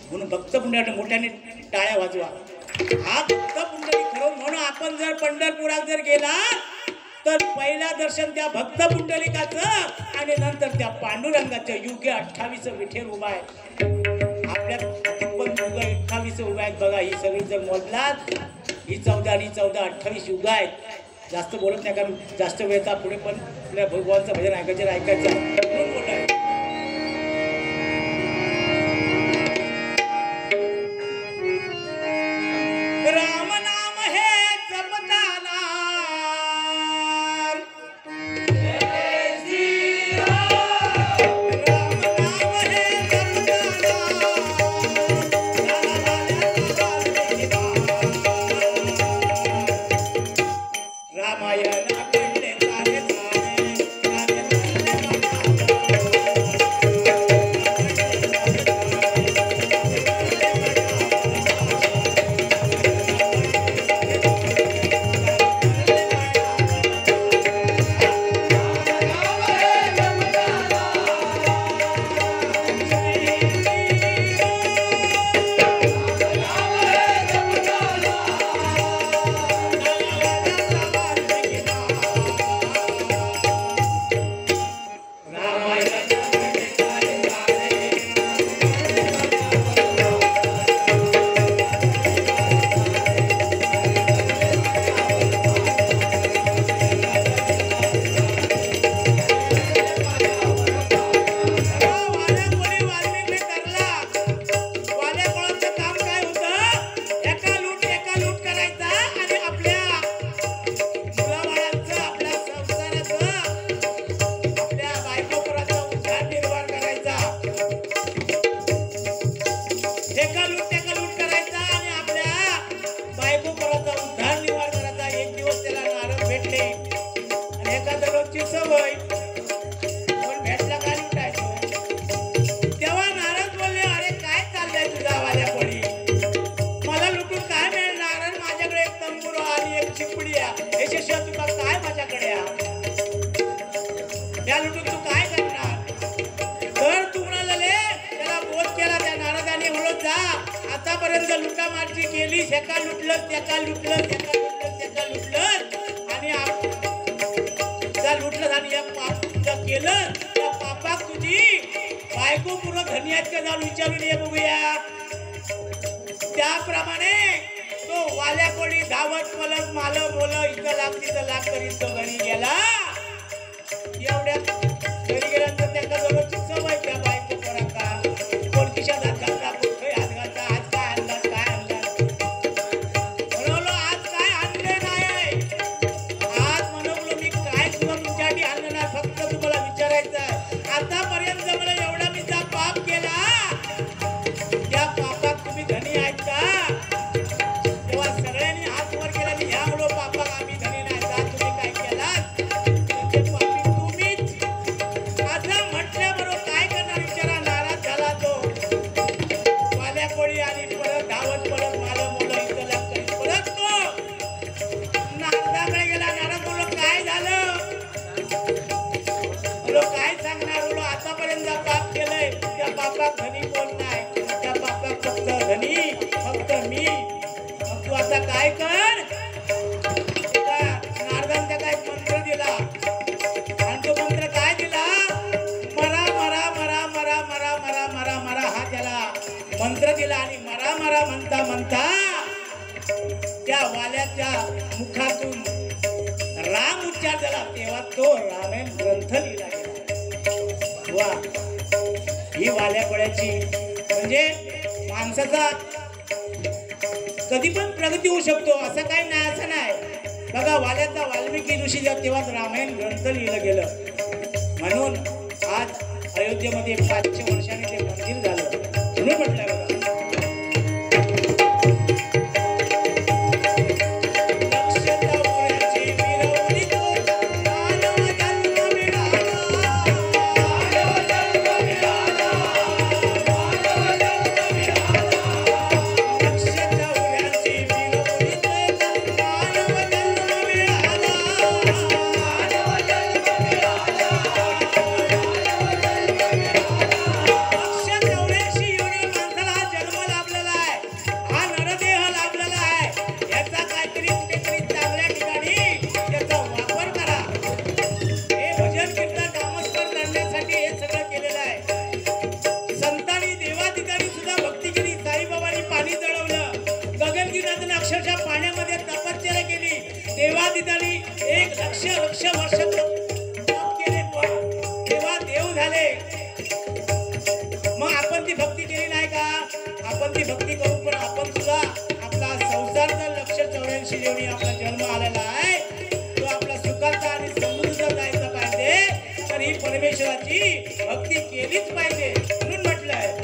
[SPEAKER 1] म्हणून भक्त पुंडलिक मोठ्याने टाळ्या वाजवा. हा भक्त पुंडलिक खरं. म्हणून आपण जर पंढरपुरात जर गेला तर पहिला दर्शन त्या भक्त पुंडलिकाचं आणि नंतर त्या पांडुरंगाचं. युगे 28 विठेर उभा आहे. आपल्या पण युग 28 उभा आहेत. बघा ही सगळी जर मोजलात ही 14 आणि 14 28 युग आहेत. जास्त बोलत नाही कारण जास्त वेळचा पुढे पण आपल्या भगवानचं भजन ऐकायचं म्हणून बोलत आहे. चिपडी ह्याच्याशिवाय तुला काय माझ्याकडे या लुटून तू काय करणार तर तू म्हणाले त्याला बोध केला त्या नारदाने म्हणत जा आतापर्यंत लुटामारची केली एका लुटलं त्याका लुटलं त्याका लुटलं आणि लुटलं आणि या पाप केलं त्या पापाक तुझी बायको पूर्ण धनी आहेत का जाऊन विचारून ये बघूया त्याप्रमाणे तो वाल्या कोणी धावत पलत माल बोल इथं लाग तिथं लाग करीत तो घरी गेला एवढ्या घरी गेल्यानंतर त्याच्या जवळची सवय त्या बायको पोराका कोण खिशात हात घालता कोण हात घालता आज काय आणला काय आणला म्हणलो आज काय आणले नाही आज म्हणलो मी काय सुद्धा तुमच्यासाठी आणलं नाही फक्त तुम्हाला विचारायचं आतापर्यंत मला एवढा मी पाप केला त्या पापात तुम्ही धनी आहेत का तेव्हा सगळ्यांनी हात वर केला आणि ह्या मुळे पापात आम्ही धनी नाही का तुम्ही काय केलात त्याचे पापी तुम्हीच असं म्हटल्याबरोबर काय करणार विचारा नाराज झाला तो वाल्या कोळी आणि परत धावत परत मालं मुलं इथं लागत परत तो नारदाकडे गेला नारद बोललो काय झालं बोलो काय सांगणार बोलो आतापर्यंत पाप केलंय त्या पापात धनी कोण नाही त्या पापात फक्त धनी फक्त मी मग तू आता काय कर नारदाने त्याला एक मंत्र दिला आणि तो मंत्र काय दिला मरा मरा मरा मरा मरा मरा मरा मरा हा त्याला मंत्र दिला आणि मरा मरा म्हणता म्हणता त्या वाल्याच्या मुखातून राम उच्चार झाला तेव्हा तो रामायण ग्रंथ लिहिला गेला वा ही वाल्या कोळ्याची म्हणजे माणसाचा कधी पण प्रगती होऊ शकतो असं काही नाही असं नाही बघा वाल्याचा वाल्मिकी ऋषी तेव्हा रामायण ग्रंथ लिहिलं गेलं म्हणून आज अयोध्येमध्ये 500 वर्षांनी ते मंदिर झालं म्हणून म्हटलं बघा अक्षरशः पाण्यामध्ये तपश्चर्या केली देवादितांनी 1 लक्ष वर्ष तप केले तेव्हा देव झाले मग आपण ती भक्ती केली नाही का आपण ती भक्ती करू पण आपण सुद्धा आपला संसार जर 184 जेवढी आपला जन्म आलेला आहे तो आपला सुखाचा आणि समृद्ध जायचा पाहिजे तर ही परमेश्वराची भक्ती केलीच पाहिजे म्हणून म्हटलंय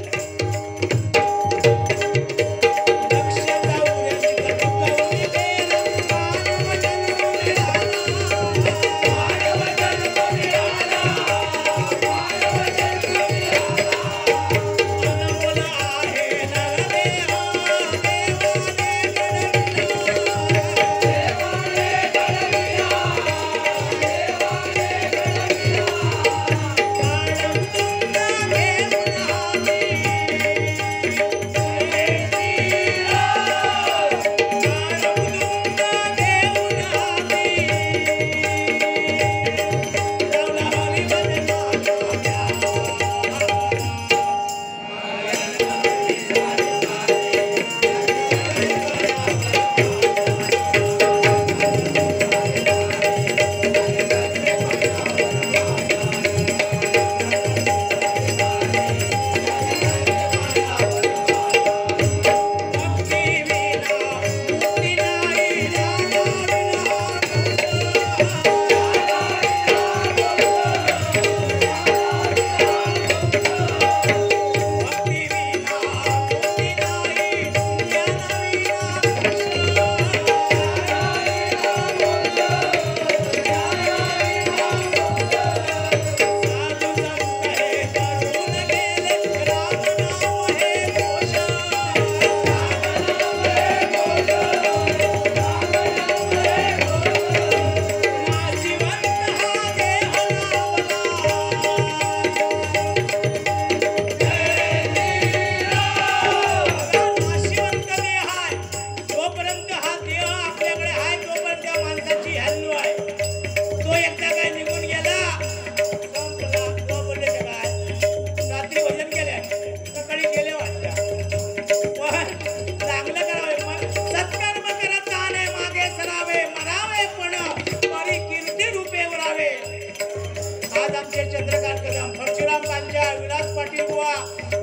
[SPEAKER 1] आज आमचे चंद्रकांत कदम, परशुराम पांचा, विलास पाटील बुवा,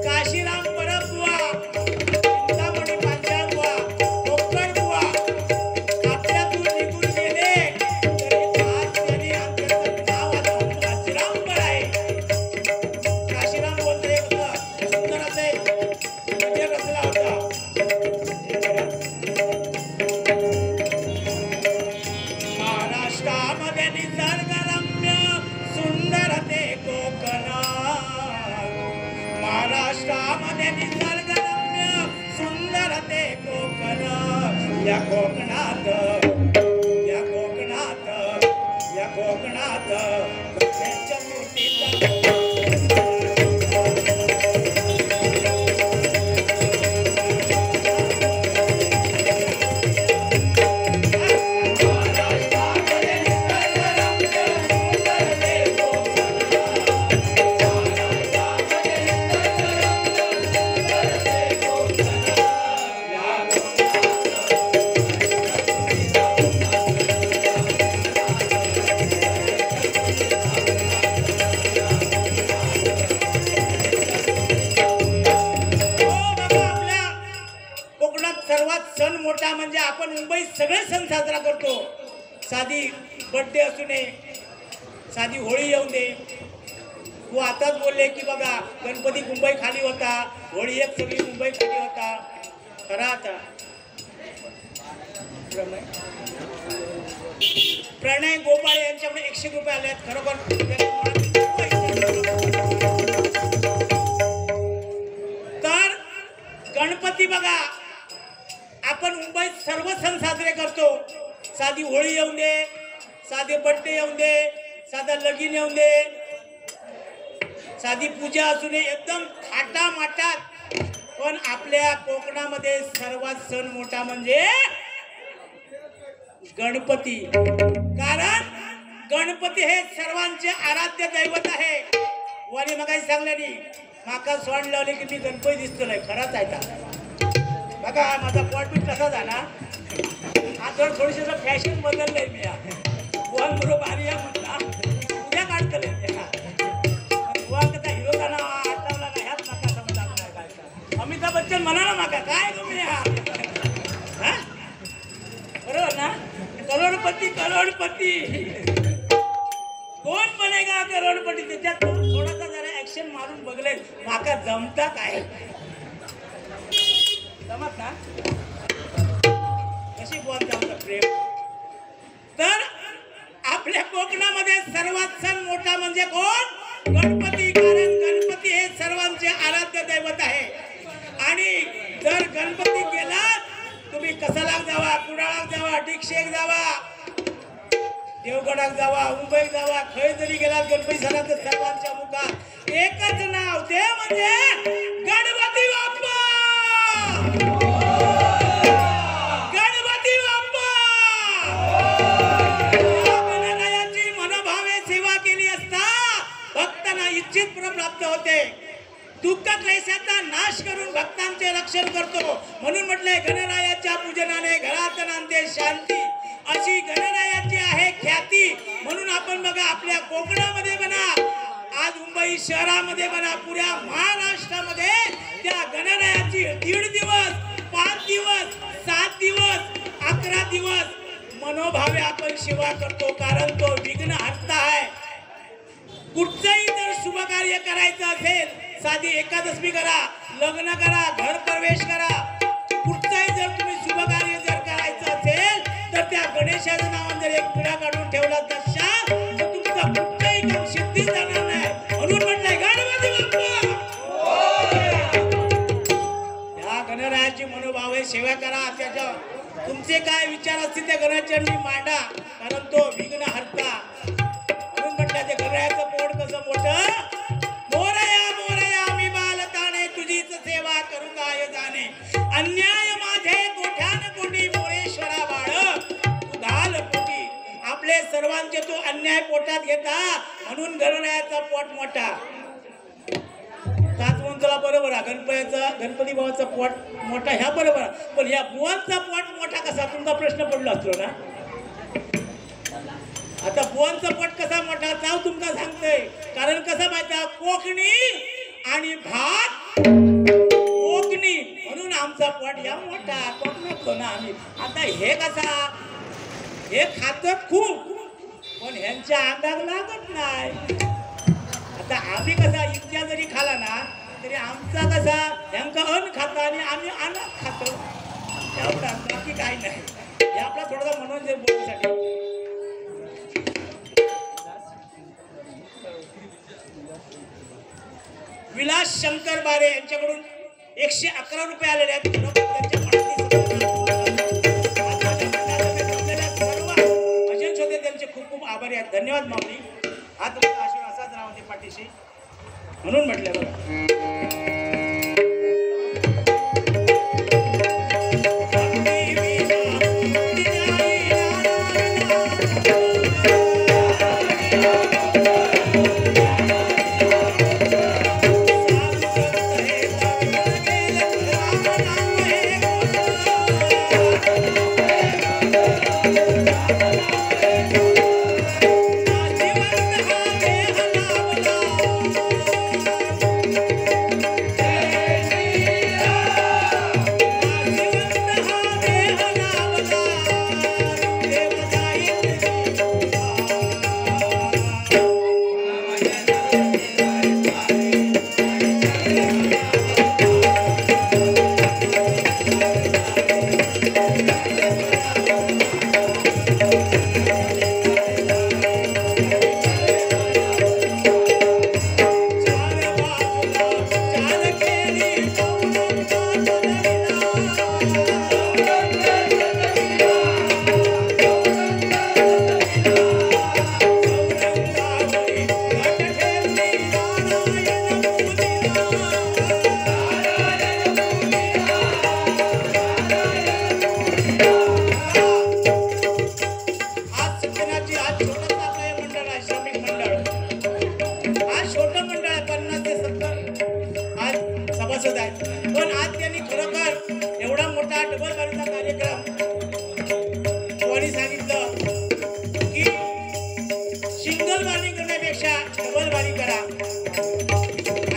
[SPEAKER 1] काशीराम परब बुवा, चिंतामणी पांचा बुवा, कोकण बुवा आपल्यातून निघून गेले तरी आज त्यांनी आमच्याचं नाव आता अजरामर आहे. काशीराम बोलते होतं सुंदर असे म्हणजे रचला होता. महाराष्ट्रामध्ये निसर्गरम्य सुंदर ते कोकण, महाराष्ट्रामध्ये निसर्गरम्य सुंदर ते कोकण, या कोकणात या कोकणात या कोकणात त्याच्या मूर्तीचा सण मोठा म्हणजे आपण मुंबईत सगळे सण साजरा करतो. साधी बर्थडे असू नये, साधी होळी येऊ दे. तू आताच बोलले की बघा गणपती मुंबई खाली होता, होळी एक सगळी मुंबई खाली होता. खरा आता प्रणय गोपाळे यांच्याकडे 100 रुपये आले आहेत. खरोखर तर गणपती बघा आपण मुंबईत सर्व सण साजरे करतो. साधी होळी येऊ दे, साधे बर्थडे येऊ दे, साधा लगीन येऊ दे, साधी पूजा असू दे, एकदम थाटामाटात. पण आपल्या कोकणामध्ये सर्वात सण मोठा म्हणजे गणपती. कारण गणपती हे सर्वांचे आराध्य दैवत आहे. वाणी मगाशी सांगल्यानी माका सोंड लावले की मी गणपती दिसतो नाही. खराच आहे का बघा माझा पॉट बी कसा झाला. आता थोडीशी फॅशन बदललंय मी. वन बरोबर भारी आहे म्हणला उद्या काढतले बुवा कसा हिरो गाणं आठवला का ह्याच माका समजा काय. अमिताभ बच्चन म्हणाला माका काय तुम्ही हा बरोबर ना. करोडपती करोडपती कोण बनेगा करोडपती. त्याच्यात थोडासा जरा ऍक्शन मारून बघले माका जमता काय जमत ना कशी बोलते आमचं प्रेम. तर आपल्या कोकणामध्ये सर्वात सण मोठा म्हणजे कोण गणपती. कारण गणपती हे सर्वांचे आराध्य दैवत आहे. आणि जर गणपती गेला तुम्ही कसालाक जावा, कुडाळाक जावा, डिक्षेक जावा, देवगडाक जावा, मुंबईत जावा, खय जरी गेला गणपती झाला तर सर्वांच्या मुखात एकच नाव ते म्हणजे गणपती बाप्पा. गणपती बाप्पा. गणरायाची मनोभावे सेवा केली असता भक्तांना इच्छित फळ प्राप्त होते. दुःख क्लेशाचा नाश करून भक्तांचे रक्षण करतो. म्हणून म्हटलंय गणरायाच्या पूजनाने घरात नांदे शांती. अशी गणरायाची आहे ख्याती. म्हणून आपण बघा आपल्या कोकणामध्ये म्हणा, आज मुंबई शहरामध्ये म्हणा, पुऱ्या महाराष्ट्रामध्ये त्या गणरायाची 1.5 दिवस, 5 दिवस, 7 दिवस, 11 दिवस मनोभावे आपण सेवा करतो. कारण तो विघ्न हरता आहे. कुठचंही जर शुभ कार्य करायचं असेल, साधी एकादशी करा, लग्न करा, घर प्रवेश करा, कुठचंही जर तुम्ही शुभ कार्य जर करायचं असेल तर त्या गणेशाचं नावाने जर एक पिढा काढून ठेवला तशाल तर तुमचं कुठचंही काम सिद्धी जाणार नाही. म्हणून म्हटलंय गणपती बाप्पा. या गणरायाची मनोभावे सेवा करा. त्याच्या तुमचे काय विचार असतील त्या गणरायाच्या मांडा. कारण तो विघ्न हरता. म्हणून म्हटलं ते गणरायाचं पोट कसं मोठं. मोरया मोरया मी बालताने तुझीच सेवा करू काय जाणे. अन्याय माझे कोठ्यान कोटी मोरेश्वरा बाळ तू घाल पोटी. आपले सर्वांचे तो अन्याय पोटात घेता. म्हणून गणरायाचा पोट मोठा. तातवंतला बरोबर आहे गणपती बाबाचा पोट मोठा ह्या बरोबर. पण ह्या बुवांचा पोट मोठा कसा तुमचा प्रश्न पडला असतो ना. आता बुवांचा पट कसा मोठा चाव तुमका सांगतोय. कारण कसं माहिती कोकणी आणि भात कोकणी म्हणून आमचा पट या मोठा कोकणात ना आम्ही. आता हे कसा हे खातात खूप पण ह्यांच्या अंगात लागत नाही. आता आम्ही कसा इतक्या जरी खाला ना तरी आमचा कसा ह्यांका अन्न खाता आणि आम्ही अनाथ खातो एवढा बाकी काही नाही. हे आपला थोडासा मनोरंजन बोलण्यासाठी. विलास शंकर बारे यांच्याकडून 111 रुपये आलेले आहेत. त्यांच्या भजन श्रोते त्यांचे खूप खूप आभारी आहेत. धन्यवाद माऊली. हा तुमचा आशीर्वाद असाच राहते पाठीशी म्हणून म्हटलं बघा. पण आज त्यांनी खरोखर एवढा मोठा डबल बारीचा कार्यक्रम कोणी सांगितलं की सिंगल बारी करण्यापेक्षा डबल बारी करा.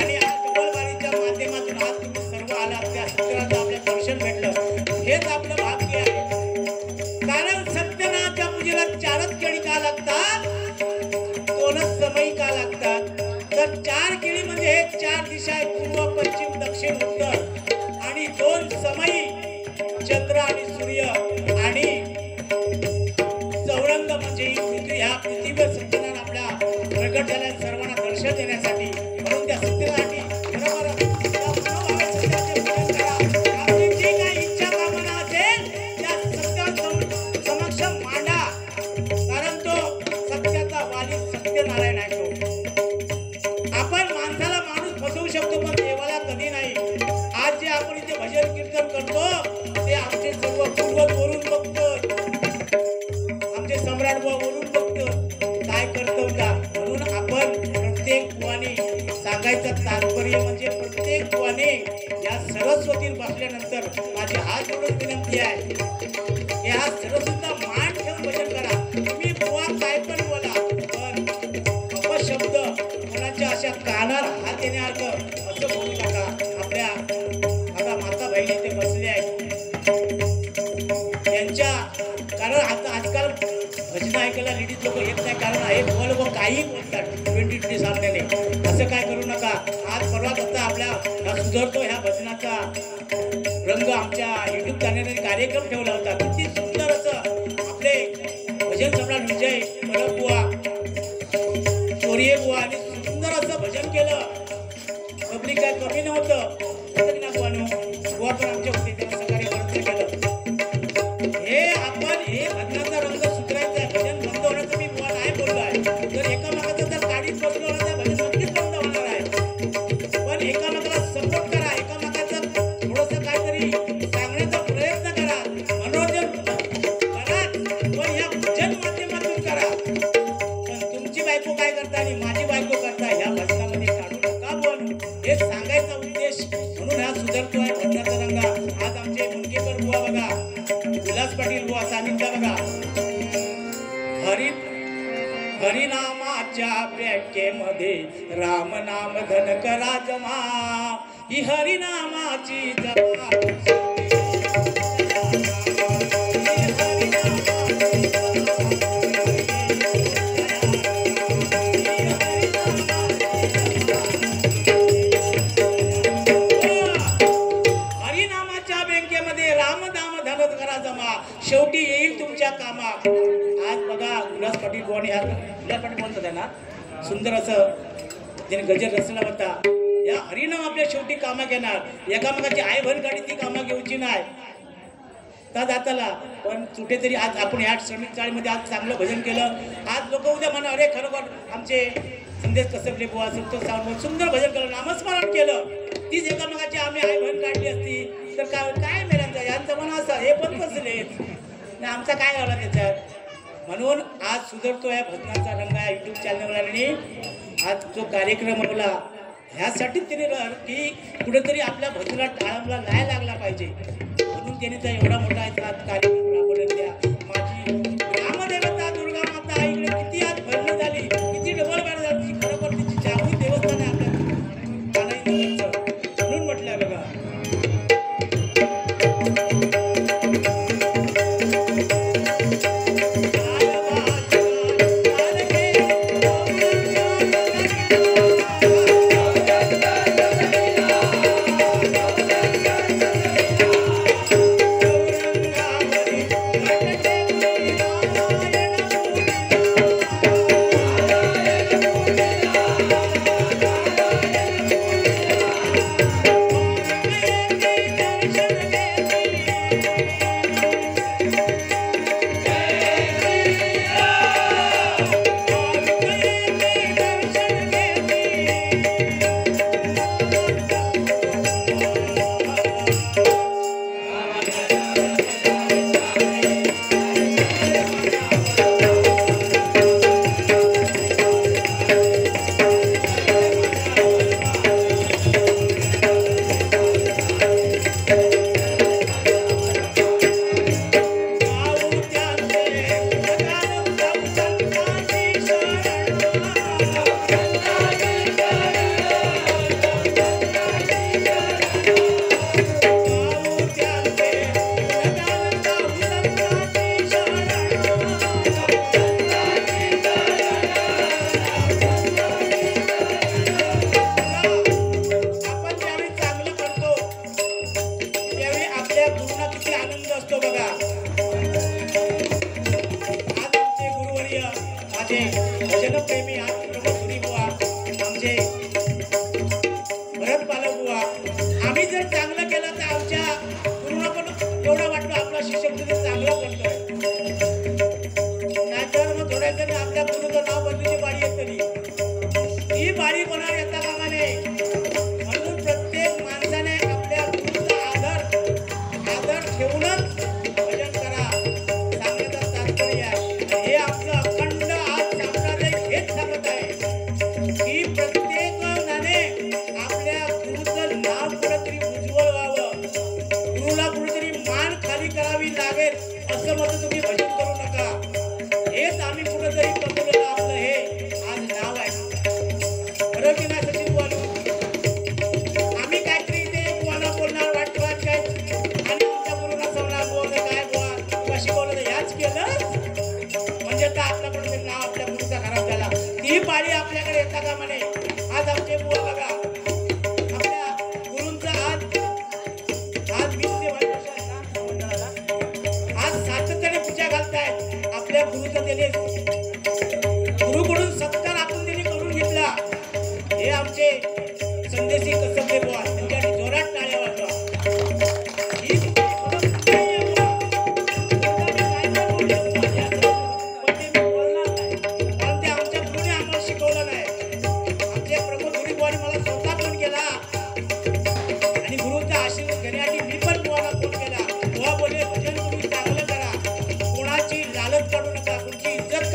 [SPEAKER 1] आणि आज डबल बारीच्या माध्यमातून आज तुम्ही सर्व आलात त्या सत्याचं आपल्या दर्शन भेटलं हेच आपलं भाग्य आहे. कारण सत्यनाच्या पूजेला 4च केळी का लागतात 2च समय का लागतात. तर 4 केळी म्हणजे हे 4 दिशा आहेत पूर्व पश्चिम दक्षिण उत्तर आणि 2 समयी चंद्र आणि सूर्य आणि चौरंग म्हणजे पृथ्वी. ह्या पृथ्वीवर सत्यनारायण आपल्या प्रगट झाल्या सर्वांना दर्शन देण्यासाठी म्हणून त्या सत्यनारायणी बरोबर आपली जी काही इच्छा कामना असेल त्या सत्य समक्ष मांडा. कारण तो सत्याचा वाली सत्यनारायण आहे. आपण माणसाला माणूस फसवू शकतो पण देवाला कधी नाही. आज जे आपण इथे भजन कीर्तन करतो ते आमचे सर्व पूर्वज वरून बघतो, आमचे सम्राट बुवा वरून बघतो काय करतो का. म्हणून आपण प्रत्येक बुवाने सांगायचं तात्पर्य म्हणजे प्रत्येक बुवाने या सरस्वतीवर बसल्यानंतर माझी हात जोडून विनंती आहे या सरस्वतीचा मान ठेवून भजन करा. तुम्ही बुवा काय पण बोला पण अपशब्द कोणाच्या अशा कानार हात येण्यासारखं असं बोलू नका. आपल्या आता माता बहिणी ते बसले आहेत त्यांच्या कारण आता आजकाल भजन ऐकायला लेडीज लोक येत नाही. कारण हे बुवा लोक काही बोलतात 20 सामने असं काय करू नका. आज परवा कसं आपल्या सुधारतो ह्या भजनाचा रंग आमच्या युट्यूब चॅनलने कार्यक्रम ठेवला होता. किती सुंदर असं आपले भजन सम्राट विजय परब बुवा चोरिये बुवा आणि सुंदर असं भजन केलं. पब्लिक काय कमी नव्हतं ना बुवा पण आमच्या होते त्यांना सकाळी बरोबर केलं. हे आपण हे भजनाचा रंग सुधारायचा आहे. भजन बंद होण्याचं मी बुवा नाही बोललो आहे. तर एकामेकाचं जर गाडीत बसलो ना तर भजन नक्कीच बंद होणार आहे. पण एकामेकाला सपोर्ट करा, एकामेकाचं थोडंसं काहीतरी सांगण्याचा प्रयत्न करा, मनोरंजन करा. हरिनामाच्या व्याख्येमध्ये राम नाम धन करा जमा ही हरिनामाची जमा शेवटी येईल तुमच्या कामा. आज बघा उल्हास पाटील कोणी उल्हास पाटील बोलतात ना सुंदर असं त्याने गजर रचला होता. या हरिनाम आपल्या शेवटी कामा घेणार एकामेकाची आई बहीण गाडी ती कामा घेऊची नाही का जाताला. पण कुठेतरी आज आपण ह्या श्रमिक चाळीमध्ये आज चांगलं भजन केलं. आज लोक उद्या म्हणा अरे खरोखर आमचे संदेश कसबले बुवा संतोष सावंत सुंदर भजन केलं नामस्मरण केलं. तीच एकामेकाची आम्ही आई बहीण काढली असती तर काय मेल्यांचा यांचं म्हणा असं हे पण कसलेच आमचा काय झाला त्याच्यात. म्हणून आज सुधारतो या भजनाचा रंग या यूट्यूब चॅनलवाल्यांनी आज जो कार्यक्रम बनवला ह्यासाठीच त्याने की कुठेतरी आपल्या भजनाला टाळंबला नाही लागला पाहिजे म्हणून त्याने त्या एवढा मोठा कार्यक्रम राबवला. माझी ग्रामदेवता दुर्गा माता इकडे किती आज भरणी झाली किती डबल बॅड झाली खरोखर तिची जागृत देवस्थान आहे आपल्या म्हणून म्हटलंय बघा. भजनप्रेमी आमचे भरत बालक बुवा आम्ही जर चांगलं केलं तर आमच्या गुरुना पण एवढं वाटतं आपला शिक्षक चांगलं करतोय नाहीतर मग थोड्या जण आपल्या गुरुचं नाव बदलूची बाळी येतली ही बाळी कोणाला येता कामा नये. म्हणून प्रत्येक माणसाने आपल्या गुरुचा आदर ठेवूनच भजन करा सांगण्याचा तात्पर्य आहे. हे आपलं अखंड आज साम्राज्य हेच सांगत आहे की प्रत्येक जणाने आपल्या गुरुचं नाव कुठेतरी उज्ज्वल व्हावं गुरुला कुठेतरी मान खाली करावी लागेल असं मत तुम्ही भजन करू नका. हेच आम्ही कुठेतरी कमवलेलं आपलं हे आज नाव आहे. खरं की नाही सचिन बोलू आम्ही काहीतरी ते कोणाला बोलणार वाटवाट काय आणि आमच्या गुरुला सांगणार बोललं काय बुवा शिकवलं तर ह्याच केलं म्हणजे तर आपलं कुठेतरी नाव आपल्या गुरुचा खराब झाला. ती पाळी आपल्याकडे येता का म्हणे. आज आमचे बुवा बघा आपल्या गुरूंचा आज 20 ते 22 वर्ष ना मंडळाला आज सातत्याने पूजा घालतायत. आपल्या गुरुचं त्याने गुरुकडून सत्कार आपण त्यांनी करून घेतला. हे आमचे संदेशी कसबले बुवा त्यांच्याकडे जोरात टाळ्या वाजवा. ही शिकवलं नाही. आमचे प्रमुख गुरुजी मला स्वतः फोन केला आणि गुरुचा आशीर्वाद घेण्यासाठी मी पण बुवाला फोन केला. बुवा बोलले भजन तुम्ही चांगलं करा कोणाची लालच काढू नका कोणची इज्जत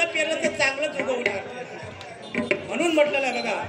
[SPEAKER 1] चांगलं पेरलं तर चांगलंच उगवणार म्हणून म्हटलेलं आहे बघा.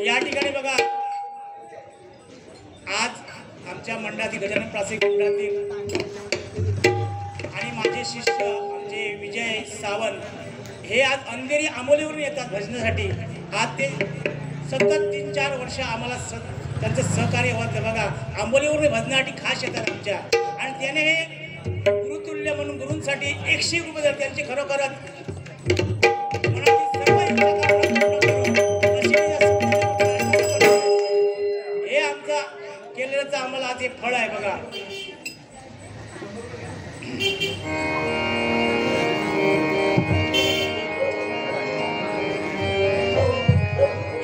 [SPEAKER 1] या ठिकाणी बघा आज आमच्या मंडळातील गजानन प्रासिक मंडळातील आणि माझे शिष्य आमचे विजय सावंत हे आज अंधेरी आंबोलीवरून येतात भजनासाठी. आज ते सतत 3-4 वर्ष आम्हाला त्यांचं सहकार्य होतं बघा. आंबोलीवरून भजनासाठी खास येतात आमच्या आणि त्याने हे गुरुतुल्य म्हणून गुरूंसाठी 101 रुपये त्यांचे खरोखरच केलेलं आम्हाला आज एक फळ आहे बघा.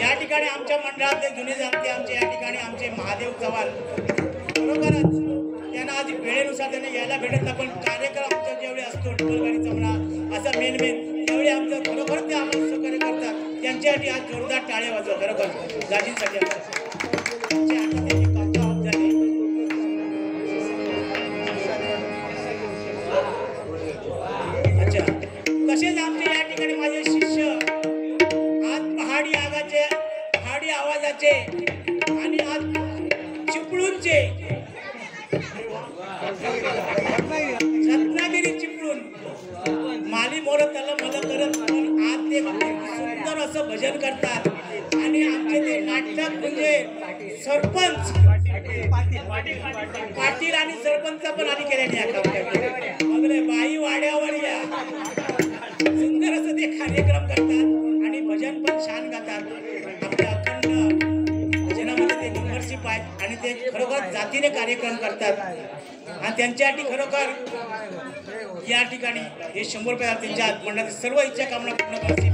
[SPEAKER 1] या ठिकाणी आमच्या मंडळातले जुने जाणते आमचे या ठिकाणी आमचे महादेव चव्हाण बरोबरच त्यांना आज वेळेनुसार त्यांना यायला भेटत नाही पण कार्यक्रम आमच्या जेवढे असतो ढोलगाडीचा म्हणा असं मेन तेवढे आमचं खरोखर ते आम्हाला सहकार्य करतात. त्यांच्यासाठी आज जोरदार टाळे वाजवा खरोखर दाजींसाठी. तसेच आमचे या ठिकाणी माझे शिष्य आज पहाडी आवाजाचे आणि आज चिपळूणचे रत्नागिरी चिपळूण माली मोर त्याला मला करत आज ते सुंदर असं भजन करतात आणि आमचे ते नाटक म्हणजे सरपंच पाटील आणि सरपंच पण आधी केल्याने मगले बाई वाड्यावर या सुंदर असं ते कार्यक्रम करतात आणि भजन पण छान गातात. आपल्या अखंड भजनामध्ये ते मेंबरशिप आहेत आणि ते खरोखर जातीने कार्यक्रम करतात आणि त्यांच्यासाठी खरोखर या ठिकाणी हे 100 रुपये त्यांच्या मंडळातील सर्व इच्छा कामना पूर्ण करण्यासाठी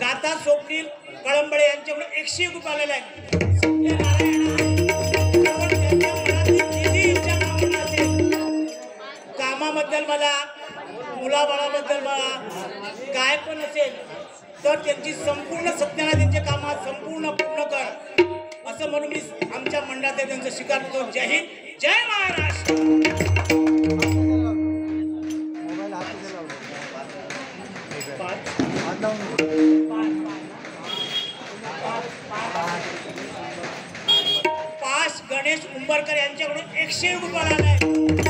[SPEAKER 1] गाता स्वप्नील कळंबळे यांच्याकडून 101 रुपये आलेले आहेत. कामाबद्दल मला मुलाबाळाबद्दल मला काय पण असेल तर त्यांची संपूर्ण सत्याना त्यांच्या कामात संपूर्ण पूर्ण कर असं म्हणून मी आमच्या मंडळात त्यांचं स्वीकारतो. जय हिंद, जय महाराष्ट्र. पास गणेश उंबरकर यांच्याकडून 101 रुपये आलाय.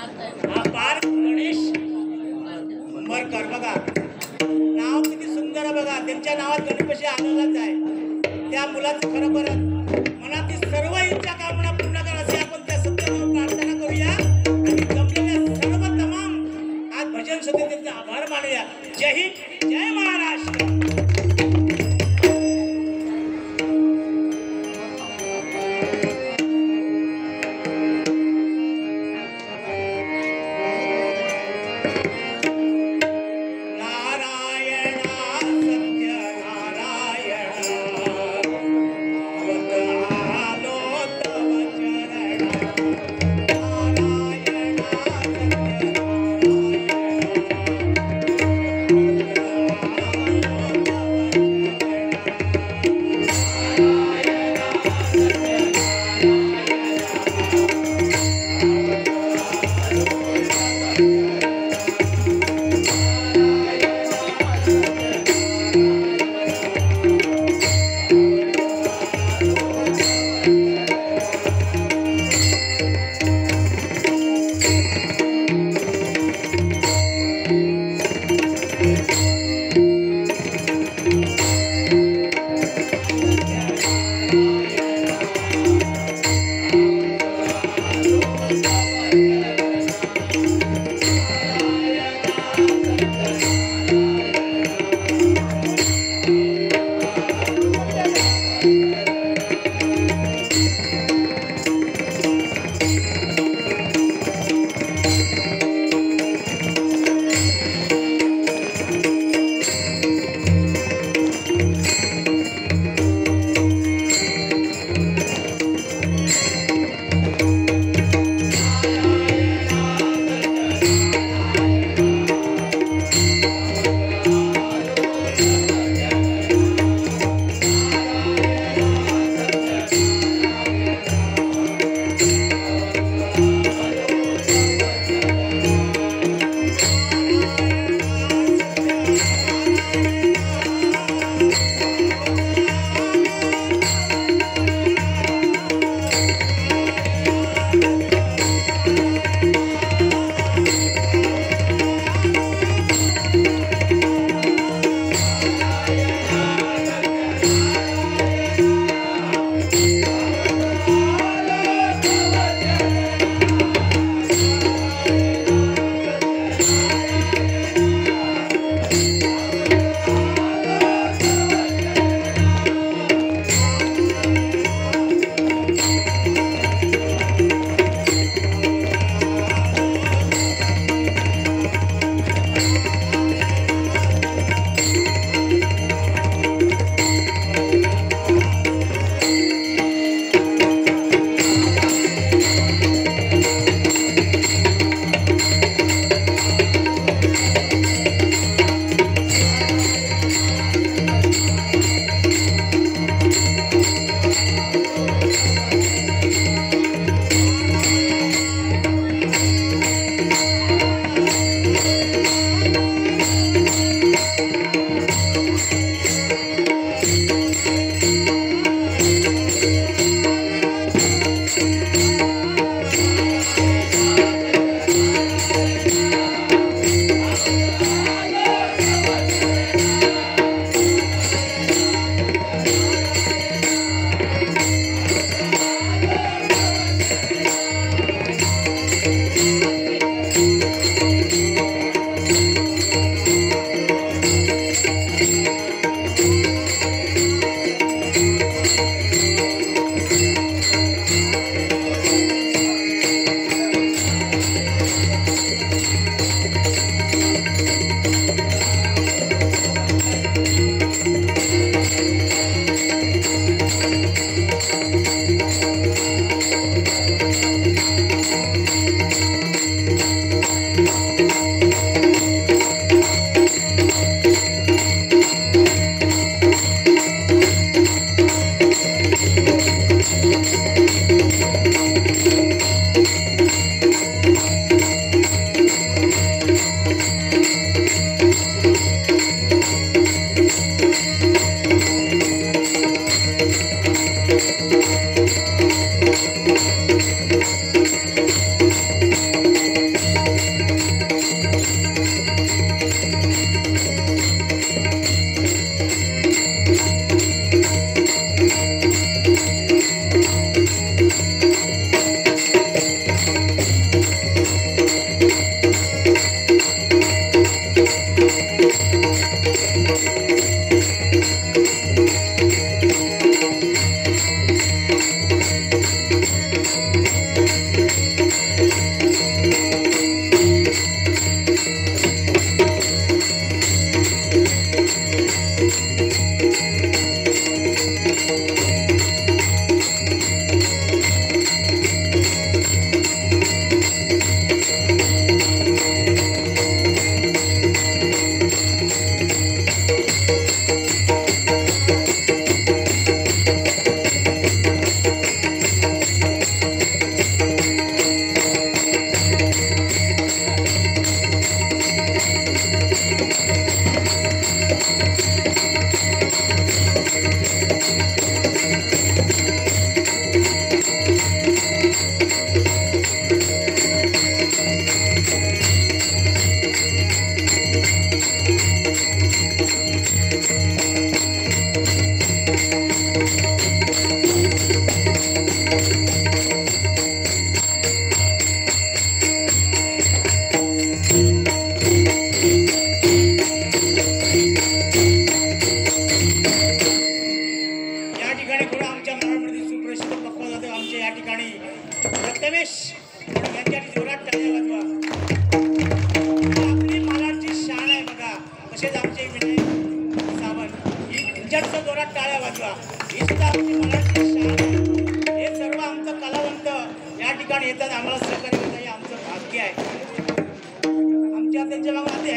[SPEAKER 1] हा पार गणेश उंबरकर बघा, नाव किती सुंदर बघा. त्यांच्या नावात गणपती आलेलाच आहे. त्या मुलाचं खरोखर मनातील सर्व इच्छा कामना पूर्ण करा असे आपण त्या सत्यावर प्रार्थना करूया आणि जमलेल्या सर्व तमाम आज भजन समितीचे आभार मानूया. जय हिंद, जय महाराष्ट्र.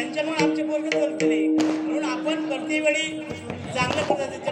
[SPEAKER 1] त्यांच्यामुळे आमचे पोरगे बोलतले म्हणून आपण प्रत्येक वेळी चांगल्या पद्धतीने